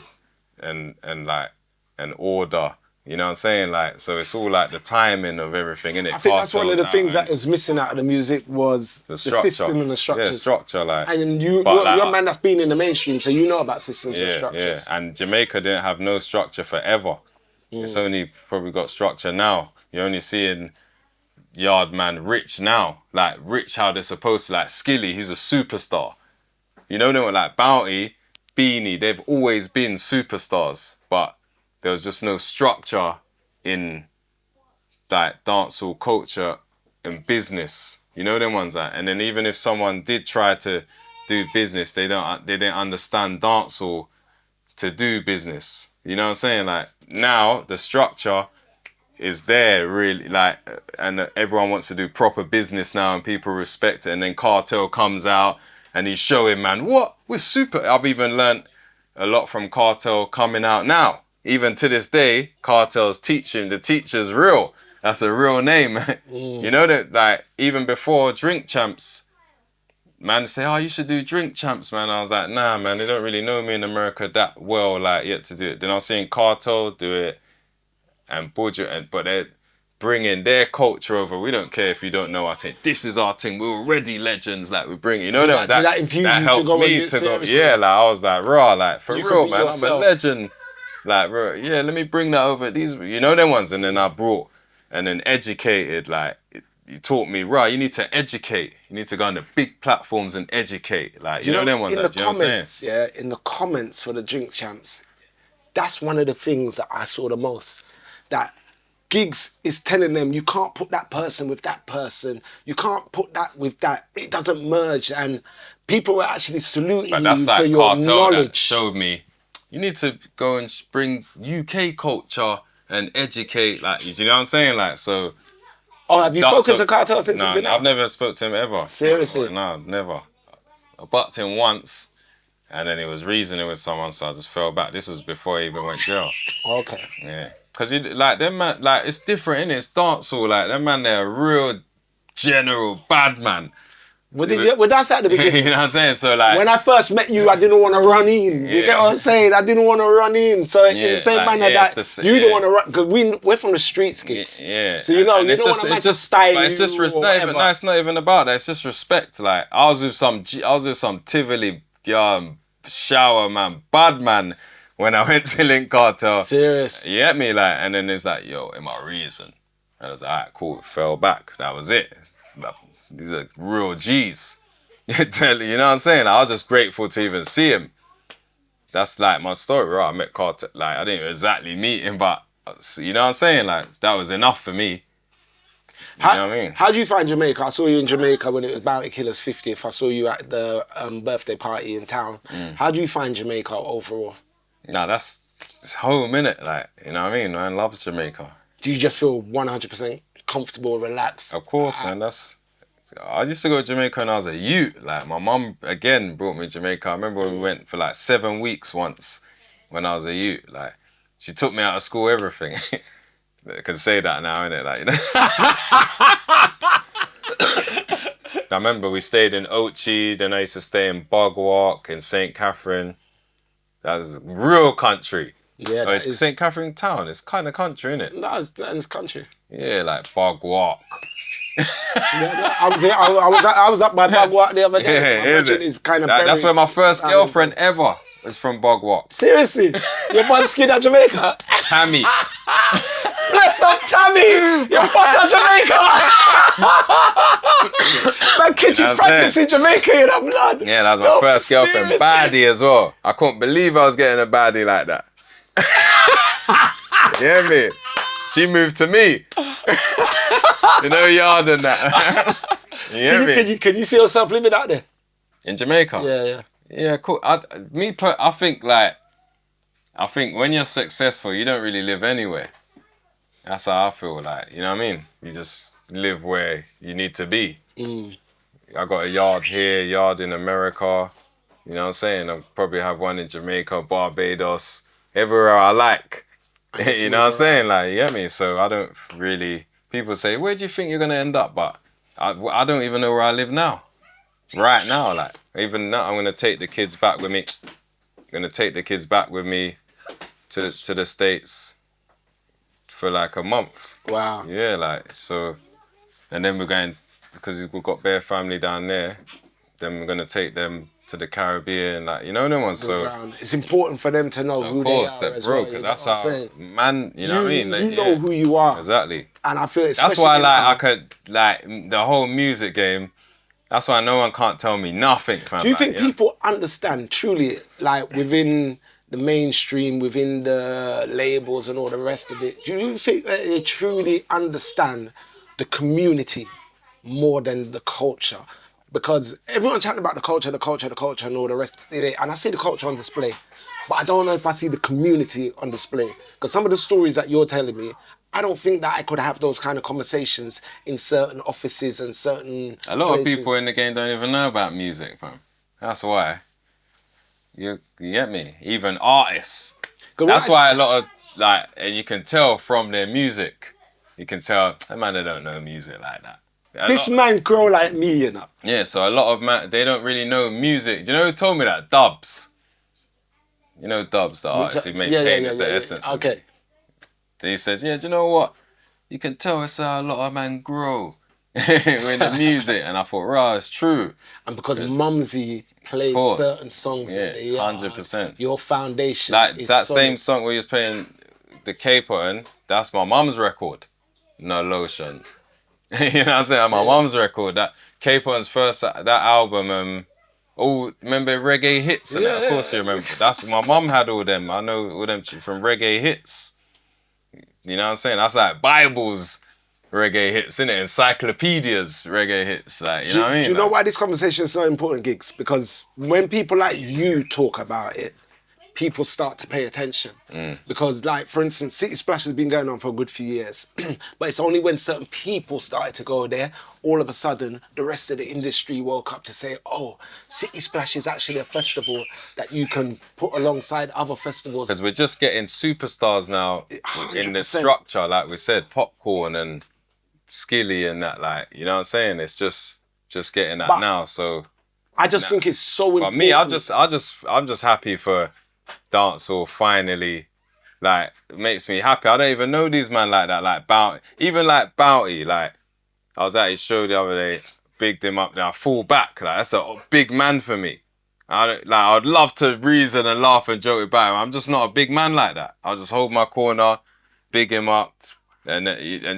like an order. You know what I'm saying? Like, so it's all like the timing of everything, innit? I think that's one of the things that is missing out of the music was the system and the structures. Yeah, structure, like. And you're a man that's been in the mainstream, so you know about systems and structures. Yeah, and Jamaica didn't have no structure forever. It's only probably got structure now. You're only seeing Yardman Rich now. Like, Rich how they're supposed to, like Skilly, he's a superstar. You know, they were like Bounty, Beanie, they've always been superstars, but there was just no structure in like dancehall culture and business. You know them ones that. And then even if someone did try to do business, they didn't understand dancehall to do business. You know what I'm saying? Like, now the structure is there really, like, and everyone wants to do proper business now, and people respect it. And then Cartel comes out and he's showing, man, what? We're super. I've even learnt a lot from Cartel coming out now. Even to this day, Cartel's teaching. The teacher's real. That's a real name. You know that, like, even before Drink Champs, man say, oh, you should do Drink Champs, man. I was like, nah, man, they don't really know me in America that well, like, yet to do it. Then I was seeing Cartel do it, and Budget, but they're bringing their culture over. We don't care if you don't know our thing. This is our thing. We're already legends. Like, we bring it. You know that helped me to go. Yeah, like, I was like, raw, like, for real, man. I'm a legend. Like, bro, yeah, let me bring that over. These, you know them ones. And then I brought, and then educated, like, you taught me, right, you need to educate. You need to go on the big platforms and educate. Like, you know them ones. Like, you know what I'm saying? Yeah, in the comments for the Drink Champs, that's one of the things that I saw the most. That Giggs is telling them, you can't put that person with that person. You can't put that with that. It doesn't merge. And people were actually saluting you for your Cartel knowledge. That showed me, you need to go and bring UK culture and educate, like, you know what I'm saying? Like, so. Oh, have you spoken to Cartel since you've been out? I've never spoke to him ever. Seriously? No, never. I bucked him once, and then he was reasoning with someone, so I just fell back. This was before he even went jail. Okay. Yeah. Because, like, them man, like, it's different, innit? It's dancehall, like, them man, they're a real general bad man. Well, that's at the beginning. You know what I'm saying? So, like, when I first met you, I didn't want to run in. You get what I'm saying? I didn't want to run in. So in the same manner that you don't want to run, because we're from the streets, Giggs. Yeah. So you know, you don't want to match a style. But it's just it's not even about that. It's just respect. Like, I was with some Tivoli shower man, bad man, when I went to Link Cartel. Serious. You get me? Like, and then it's like, yo, am I reason? And I was like, alright, cool. Fell back. That was it. These are real G's. You know what I'm saying? I was just grateful to even see him. That's like my story, right? I met Carter. Like, I didn't exactly meet him, but you know what I'm saying? Like, that was enough for me. You know what I mean? How do you find Jamaica? I saw you in Jamaica when it was Bounty Killer's 50th. I saw you at the birthday party in town. How do you find Jamaica overall? Nah, that's home, innit? Like, you know what I mean? Man loves Jamaica. Do you just feel 100% comfortable, relaxed? Of course, man. I used to go to Jamaica when I was a youth. Like, my mum, again, brought me to Jamaica. I remember we went for like 7 weeks once when I was a youth. Like, she took me out of school, everything. I can say that now, innit? Like, you know. I remember we stayed in Ochi, then I used to stay in Bogwalk, in St. Catherine. That was real country. Yeah, it's St. Catherine town. It's kind of country, innit? No, it's country. Yeah, like Bogwalk. I was up by BrukOut the other day. That's where my first girlfriend ever was from BrukOut. Seriously? Your man's skin at Jamaica? Tammy. Bless up, Tammy! Your boss at Jamaica! Man, kitchen's practice in Jamaica, you know, blood. Yeah, that was my first girlfriend. Baddie as well. I couldn't believe I was getting a baddie like that. You hear me? She moved to me. You know, yard and that. You hear me? Can you see yourself living out there? In Jamaica? Yeah. Yeah, cool. I think when you're successful, you don't really live anywhere. That's how I feel like, you know what I mean? You just live where you need to be. I got a yard here, yard in America. You know what I'm saying? I'll probably have one in Jamaica, Barbados, everywhere I like. You know what I'm saying? Like, you get me? So I don't really... People say, where do you think you're going to end up? But I don't even know where I live now. Right now, like, even now, I'm going to take the kids back with me. I'm going to take the kids back with me to the States for like a month. Wow. Yeah, like, so... And then we're going... Because we've got bare family down there. Then we're going to take them to the Caribbean, like, you know them ones. So it's important for them to know who they are. Of course, because that's how, man, you know what I mean? Like, you know who you are. Exactly. And I feel that's why, like, I could, like, the whole music game, that's why no one can't tell me nothing, fam. Do you think people understand truly, like, within the mainstream, within the labels and all the rest of it, do you think that they truly understand the community more than the culture? Because everyone's chatting about the culture and all the rest of it. And I see the culture on display, but I don't know if I see the community on display. Because some of the stories that you're telling me, I don't think that I could have those kind of conversations in certain offices and certain A lot places. of people in the game don't even know about music, fam. That's why. You get me? Even artists. That's why a lot of, like, and you can tell from their music, you can tell, man, they don't know music like that. This man grow like me, you know. Yeah, so a lot of man, they don't really know music. Do you know who told me that? Dubs. You know Dubs, the artist who made Pain is the essence. Okay. He says, yeah, do you know what? You can tell it's how a lot of man grow with the music. And I thought, right, it's true. And because Mumsy played certain songs, yeah, 100%. Your foundation. Like is that solid. same song where he was playing the capo and that's my mum's record. No Lotion. You know what I'm saying? My mum's record, that Capon's first, that album, remember Reggae Hits? And that? Of course you remember. That's, my mum had all them. I know all them from Reggae Hits. You know what I'm saying? That's like Bible's reggae hits, innit? Encyclopedias reggae hits. Like, you know what I mean? Do you know why this conversation is so important, Giggs? Because when people like you talk about it, people start to pay attention. Because, like, for instance, City Splash has been going on for a good few years. But it's only when certain people started to go there, all of a sudden, the rest of the industry woke up to say, oh, City Splash is actually a festival that you can put alongside other festivals. Because we're just getting superstars now 100%. In the structure, like we said, Popcorn and Skilly and that, like, you know what I'm saying? It's just getting that now, so... I just think it's so important. But me, I'm just happy for dancehall finally, like, it makes me happy. I don't even know these man like that, like Bounty. Even like Bounty, like, I was at his show the other day, bigged him up, now I fall back, like, that's a big man for me. I'd love to reason and laugh and joke about him. I'm just not a big man like that. I'll just hold my corner, big him up, and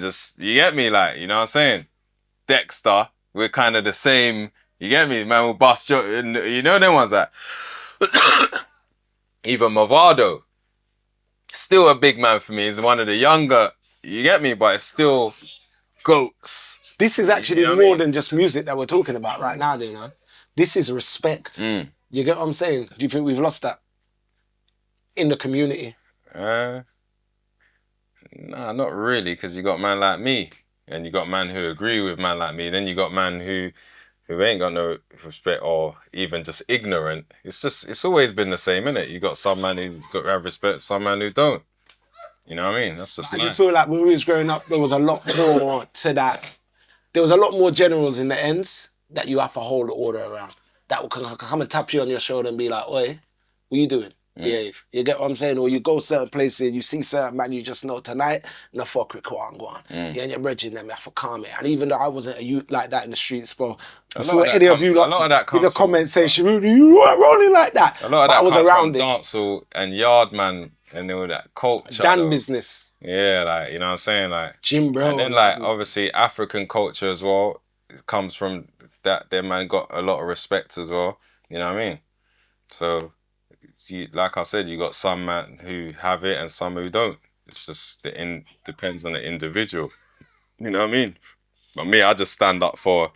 just, you get me, like, you know what I'm saying? Dexter, we're kind of the same, you get me, man, we'll bust joke, you know them ones that... Even Movado, still a big man for me. He's one of the younger, you get me, but it's still goats. This is actually more than just music that we're talking about right now, you know? This is respect. You get what I'm saying? Do you think we've lost that in the community? Nah, not really, because you got man like me, and you got man who agree with man like me, then you got man who ain't got no respect or even just ignorant. It's always been the same, innit? You got some man who got have respect, some man who don't. You know what I mean? That's just I feel like when we was growing up, there was a lot more to that. There was a lot more generals in the ends that you have to hold the order around. That will come and tap you on your shoulder and be like, oi, what you doing? behave. You get what I'm saying? Or you go certain places and you see certain man, you just know tonight, no fuck with go on. Yeah, and you're bridging them, you have to calm it. And even though I wasn't a youth like that in the streets, bro, before any of you lot in the comments say, Sharuda, you weren't rolling like that. A lot of but that I was comes around from it. dancehall and yard man and all that culture. Dan business. Yeah, like, you know what I'm saying? Like Jim bro. And then like obviously African culture as well. It comes from that. Them man got a lot of respect as well. You know what I mean? So, like I said, you got some man who have it and some who don't. It's just depends on the individual. You know what I mean? But me, I just stand up for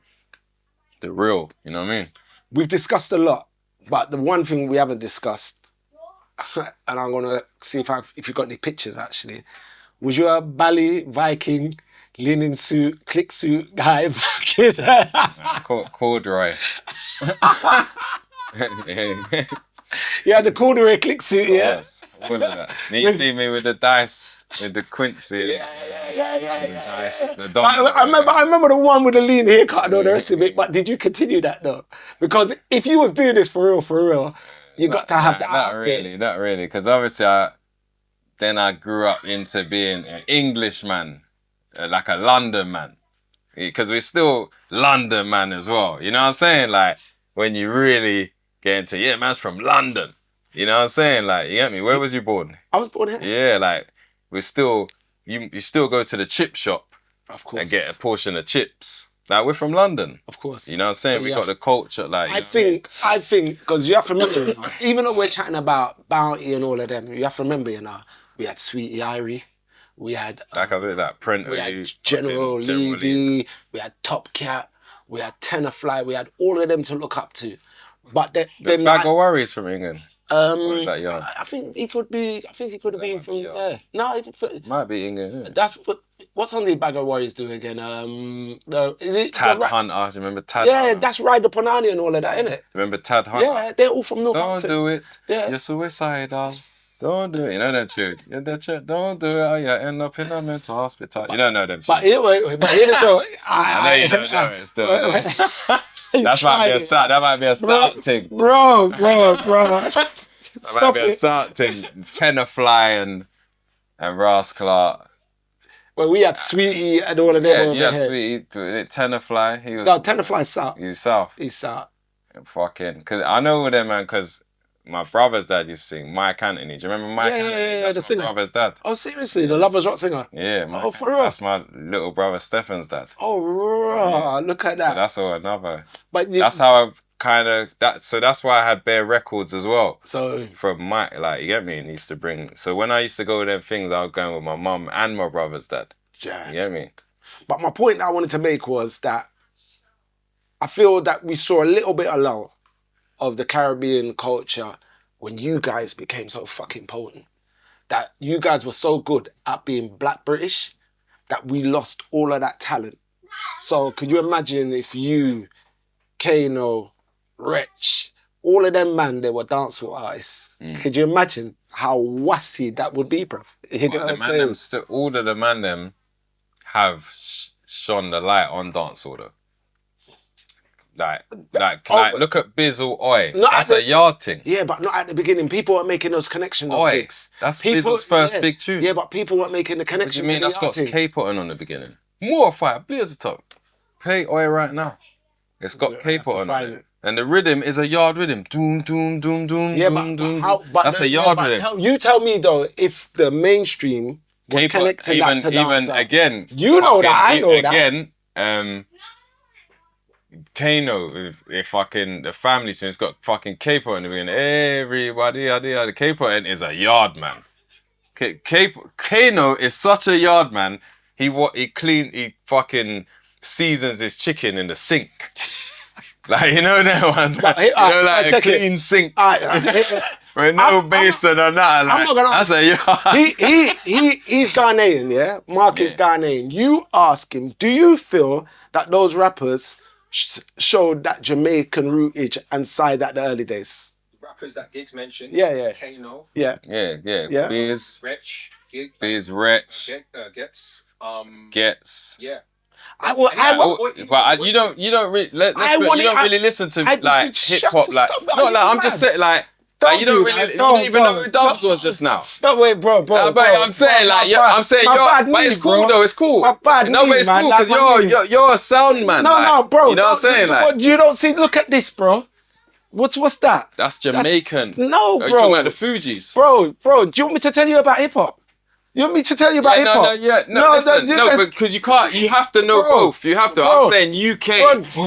the real. You know what I mean? We've discussed a lot, but the one thing we haven't discussed, and I'm gonna see if you got any pictures actually, was you a Bali Viking linen suit, click suit guy back in corduroy. You had the corduroy click suit, yeah? All of that. And you see me with the dice, with the Quincy. Yeah. The I remember the one with the lean haircut and all the rest of it, but did you continue that though? Because if you was doing this for real, you got to have that outfit. Not really, because obviously then I grew up into being an Englishman, like a London man. Because we're still London man as well. You know what I'm saying? Like, when you really get into, yeah, man's from London. You know what I'm saying? Like, you get me? Where was you born? I was born here. Yeah, like, we're still, you still go to the chip shop. Of course. And get a portion of chips. Like, we're from London. Of course. You know what I'm saying? So we got the culture, like... I think, because you have to remember, even though we're chatting about Bounty and all of them, you have to remember, we had Sweetie Irie, we had... Like I did that, Print. We had General Levy, we had Top Cat, we had Tenor we had all of them to look up to. But the Bag of Worries from England. Or is that young? I think he could have been from there. No, might be England. Yeah. That's what's on the Bag of Warriors do again? Is it Tad Hunter? Do you remember Tad? Yeah, Hunter? that's Ride the Punani and all of that, isn't it? Remember Tad Hunter? Yeah, they're all from Don't Northampton. do it. Yeah, you're suicidal. Don't do it. You know that tune. Don't do it. Or you end up in a mental hospital. You don't know them. But here, though, I know you don't know it still. That might be a start thing. Bro. That might be a start thing. Tenor and Ross Clark. Well, we had Sweetie and all of them. Yeah, Sweetie. Tenor. Tenorfly's South. He's South. He's South. Fucking. Because I know with them, man, because my brother's dad used to sing. Mike Anthony. Do you remember Mike Anthony? Yeah, that's the singer. My brother's dad. Oh, seriously? The Lovers Rock singer? Yeah, Mike. Oh, for real? That's my little brother Stefan's dad. Oh, raw. Look at that. So that's all another. But that's how I've kind of... So that's why I had bare records as well. So... From Mike, like, you get me? And he used to bring... So when I used to go to them things, I was going with my mum and my brother's dad. Yeah. You get me? But my point that I wanted to make was that I feel that we saw a little bit of lull of the Caribbean culture when you guys became so fucking potent. That you guys were so good at being Black British that we lost all of that talent. So could you imagine if you, Kano, Wretch, all of them man, they were dancehall artists. Could you imagine how wassy that would be, bruv? You know what I'm saying? All of the man them have shone the light on dancehall though. Like, look at Bizzle Oi. That's a yard thing. Yeah, but not at the beginning. People weren't making those connections. Oi, that's Bizzle's first big tune. Yeah, but people weren't making the connection. What do you mean? That's got K-Potting on the beginning. More fire, blaze the top. Play Oi right now. It's got K-Potting on it. And the rhythm is a yard rhythm. Doom, doom, doom, doom, doom, doom. That's a yard rhythm. You tell me though, if the mainstream was connected that to even again, you know that, I know that. Again, Kano, if fucking the family tune, it's got fucking K-pop in the beginning. Everybody, the K-pop is a yard man. Kano is such a yard man. He fucking seasons his chicken in the sink. Like, you know that one's like a clean sink. With no basin or nothing. Like, that's a yard. He's Ghanaian, yeah? Mark is Ghanaian. You ask him, do you feel that those rappers showed that Jamaican rootage and side at the early days? The rappers that Giggs mentioned. Yeah. Kano. Yeah. Biz, Wretch. Biz, Wretch. Gets. Gets. Yeah. But you don't really listen to like hip hop. Like, no, like I'm just saying, like Like, you don't even know who Dubs was just now. No, wait, bro. But I'm saying, like, but it's cool though. It's cool. No, but it's cool because you're a sound man. No, bro. You know what I'm saying? Like, you don't see. Look at this, bro. What's that? That's Jamaican. No, bro. Are you talking about the Fugees? Bro. Do you want me to tell you about hip hop? You want me to tell you about hip hop? Because you can't. You have to know both. You have to. I'm saying UK.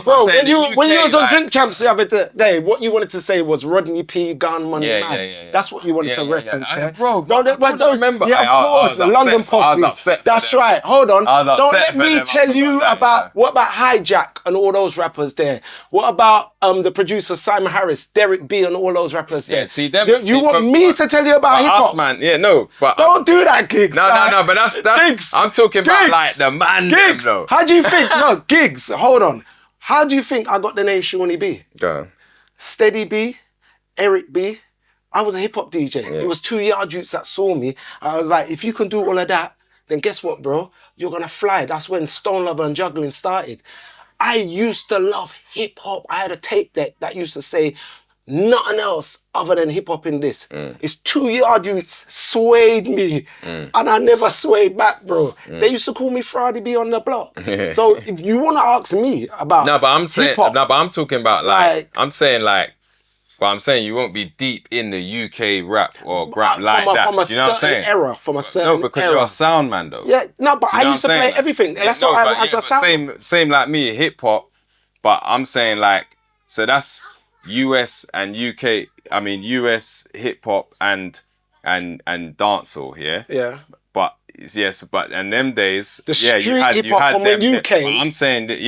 Bro, when you was on Drink Champs the other day, what you wanted to say was Rodney P. Gun Money Mad. That's what you wanted to reference. Bro, don't remember. Yeah, of course, the London Posse. I was upset. That's right. Hold on. Don't let me tell you about. What about Hijack and all those rappers there? What about the producer Simon Harris, Derek B, and all those rappers there? Yeah, see them. You want me to tell you about hip hop? Man. Yeah, no, but don't do that, Giggs. No, but that's Giggs. I'm talking about like the man. Giggs. Though. How do you think? No, Giggs. Hold on. How do you think I got the name Shawnee B? Go on. Steady B, Eric B. I was a hip hop DJ. It was 2 yard youths that saw me. I was like, if you can do all of that, then guess what, bro? You're gonna fly. That's when Stone Lover and Juggling started. I used to love hip hop. I had a tape deck that used to say nothing else other than hip hop in this. It's 2 yard youths swayed me, and I never swayed back, bro. They used to call me Friday B on the block. So if you want to ask me about but I'm saying hip-hop, but I'm talking about I'm saying you won't be deep in the UK rap or rap like that. From a you know what I'm saying? Era, from a certain No, because era. you're a sound man though. Yeah, no, but I used to play everything. That's what I was a sound. Same like me, hip hop. But I'm saying like, so that's US and UK. I mean US hip hop and dancehall. Yeah. Yeah. But yes, but in them days, the street hip hop from when you came. I'm saying that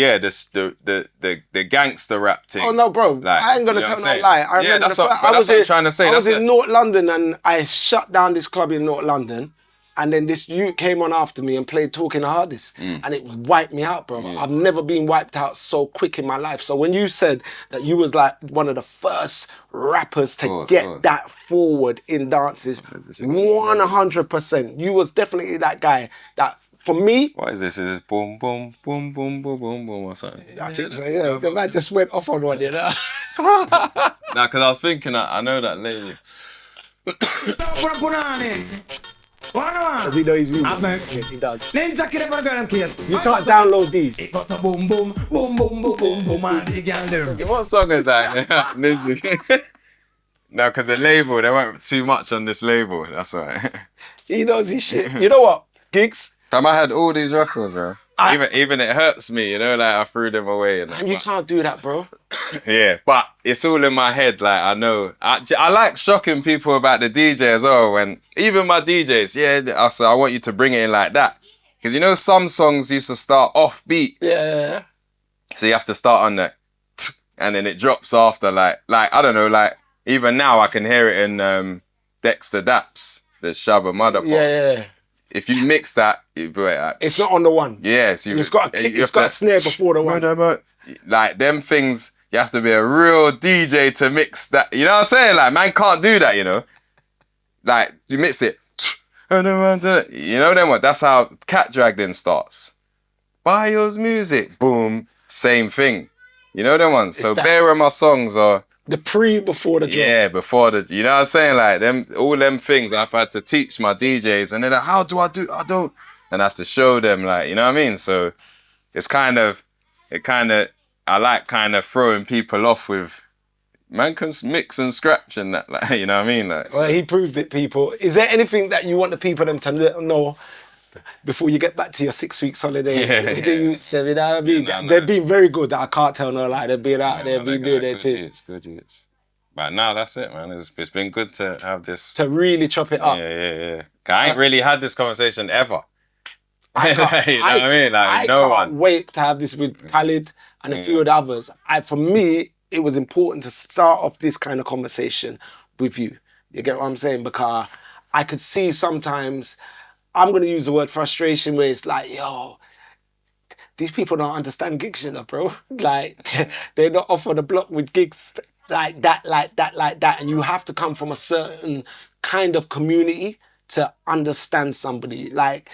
the gangster rap thing. Oh no, bro! Like, I ain't gonna tell no lie. I remember that's what I'm trying to say. I was in North London and I shut down this club in North London, and then this youth came on after me and played Talking the Hardest, and it wiped me out, bro. I've never been wiped out so quick in my life. So when you said that you was like one of the first rappers to get that forward in dances, 100%, you was definitely that guy. That for me. What is this? Is this boom boom boom boom boom boom boom or something? I think so. Yeah, the man just went off on one, you know. Nah, because I was thinking that I know that lady. Does he know his music? He does. You can't download these. Boom, boom, boom, boom, boom, boom, boom, and the girl there. What song is that? No, because the label, there weren't too much on this label. That's right. He knows his shit. You know what, Giggs? I had all these records, bro. Even it hurts me, you know, like I threw them away. And you can't do that, bro. Yeah, but it's all in my head, like I know. I like shocking people about the DJ as well, when even my DJs, I want you to bring it in like that. Because you know some songs used to start off beat. Yeah. So you have to start on the and then it drops after like I don't know, like even now I can hear it in Dexter Daps, the Shabba Mother. Yeah. If you mix that, it's not on the one. Yes, it's got a snare before the one. Like them things, you have to be a real DJ to mix that. You know what I'm saying? Like man can't do that. You know, like you mix it. You know then what? That's how Cat Drag then starts. Bio's music, boom, same thing. You know them ones. So bare of my songs are. The before the drop. Yeah, before the, you know what I'm saying? Like all them things I've had to teach my DJs, and they're like, how do I do? I don't. And I have to show them, like, you know what I mean? So it's I like kind of throwing people off with, man can mix and scratch and that, like, you know what I mean? Like, well, he proved it, people. Is there anything that you want the people them to know before you get back to your 6 weeks holiday? You know what I mean? They've been very good. I can't tell no lie. They've been out there, been doing their thing. Good. But now that's it, man. It's been good to have this. To really chop it up. Yeah. I ain't really had this conversation ever. You know what I mean? Like, no one. I can't wait to have this with Khalid and a few of the others. For me, it was important to start off this kind of conversation with you. You get what I'm saying? Because I could see sometimes, I'm going to use the word frustration, where it's like, yo, these people don't understand gigs, you know, bro. Like, they're not off on the block with gigs like that. And you have to come from a certain kind of community to understand somebody. Like,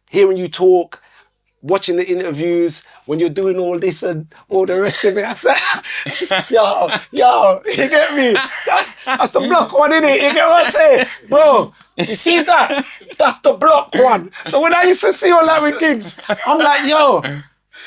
hearing you talk, watching the interviews, when you're doing all this and all the rest of it, I said, yo, you get me? That's the block one, innit? You get what I'm saying? Bro, you see that? That's the block one. So when I used to see all that with Giggs, I'm like, yo,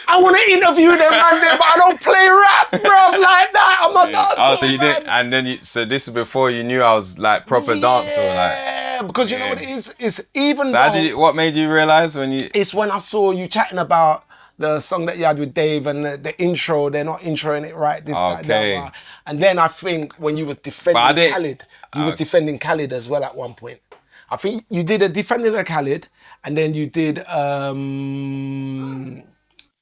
I want to interview them, man, but I don't play rap, bruv, like that. I'm a dancer. Oh, so you did, and then so this is before you knew I was like proper dancer, like. Yeah, because you know what it is? It's even so what made you realise when you... It's when I saw you chatting about the song that you had with Dave and the intro, they're not introing it right, this, that. And then I think when you was defending Khalid, you was defending Khalid as well at one point. I think you did a defending of Khalid, and then you did...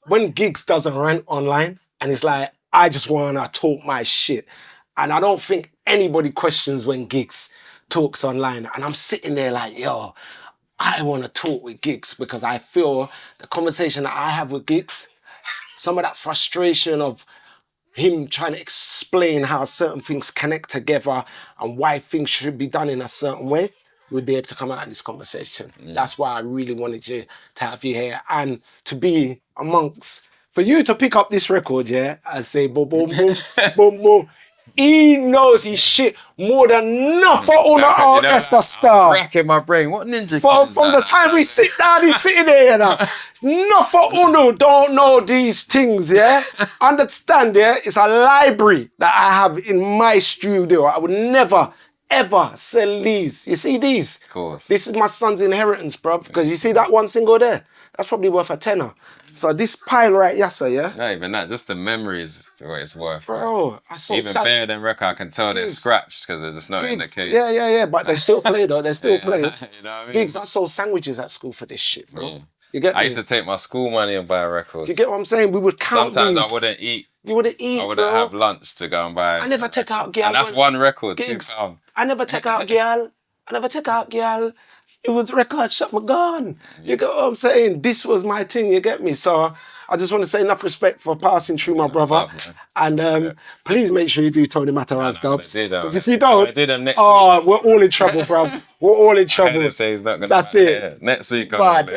when Giggs does a rant online and it's like, I just want to talk my shit. And I don't think anybody questions when Giggs talks online. And I'm sitting there like, yo, I want to talk with Giggs because I feel the conversation that I have with Giggs, some of that frustration of him trying to explain how certain things connect together and why things should be done in a certain way, we'd be able to come out in this conversation. That's why I really wanted you to have you here and to be amongst, for you to pick up this record, yeah, and say boom, boom, boom, boom, boom. He knows his shit more than nothing on the RS star. Racking my brain. What ninja From the time we sit down, he's sitting there, you know. Nothing Uno don't know these things, yeah? Understand, yeah? It's a library that I have in my studio. I would never, ever sell these. You see these? Of course. This is my son's inheritance, bruv. Because you see that one single there? That's probably worth a tenner. So this pile right here, sir, yeah? Not even that, just the memories is what it's worth. Bro, I saw even better than record, I can tell they're scratched because they're just not in the case. Yeah, but they still play though, they still play. You know what I mean? Giggs, I sold sandwiches at school for this shit, bro. You get me? I used to take my school money and buy records. You get what I'm saying? We would count Sometimes these. I wouldn't eat. You wouldn't eat, I wouldn't have lunch to go and buy. I never take out girl. And that's one record, Giggs, £2. I never take out girl. It was record shop, my gun. You get what I'm saying? This was my thing, you get me? So I just want to say enough respect for passing through my brother. And please make sure you do Tony Matarazz dubs. Because if you don't, we're all in trouble, bro. We're all in trouble. I didn't say he's not gonna. That's it. Next week. Bad.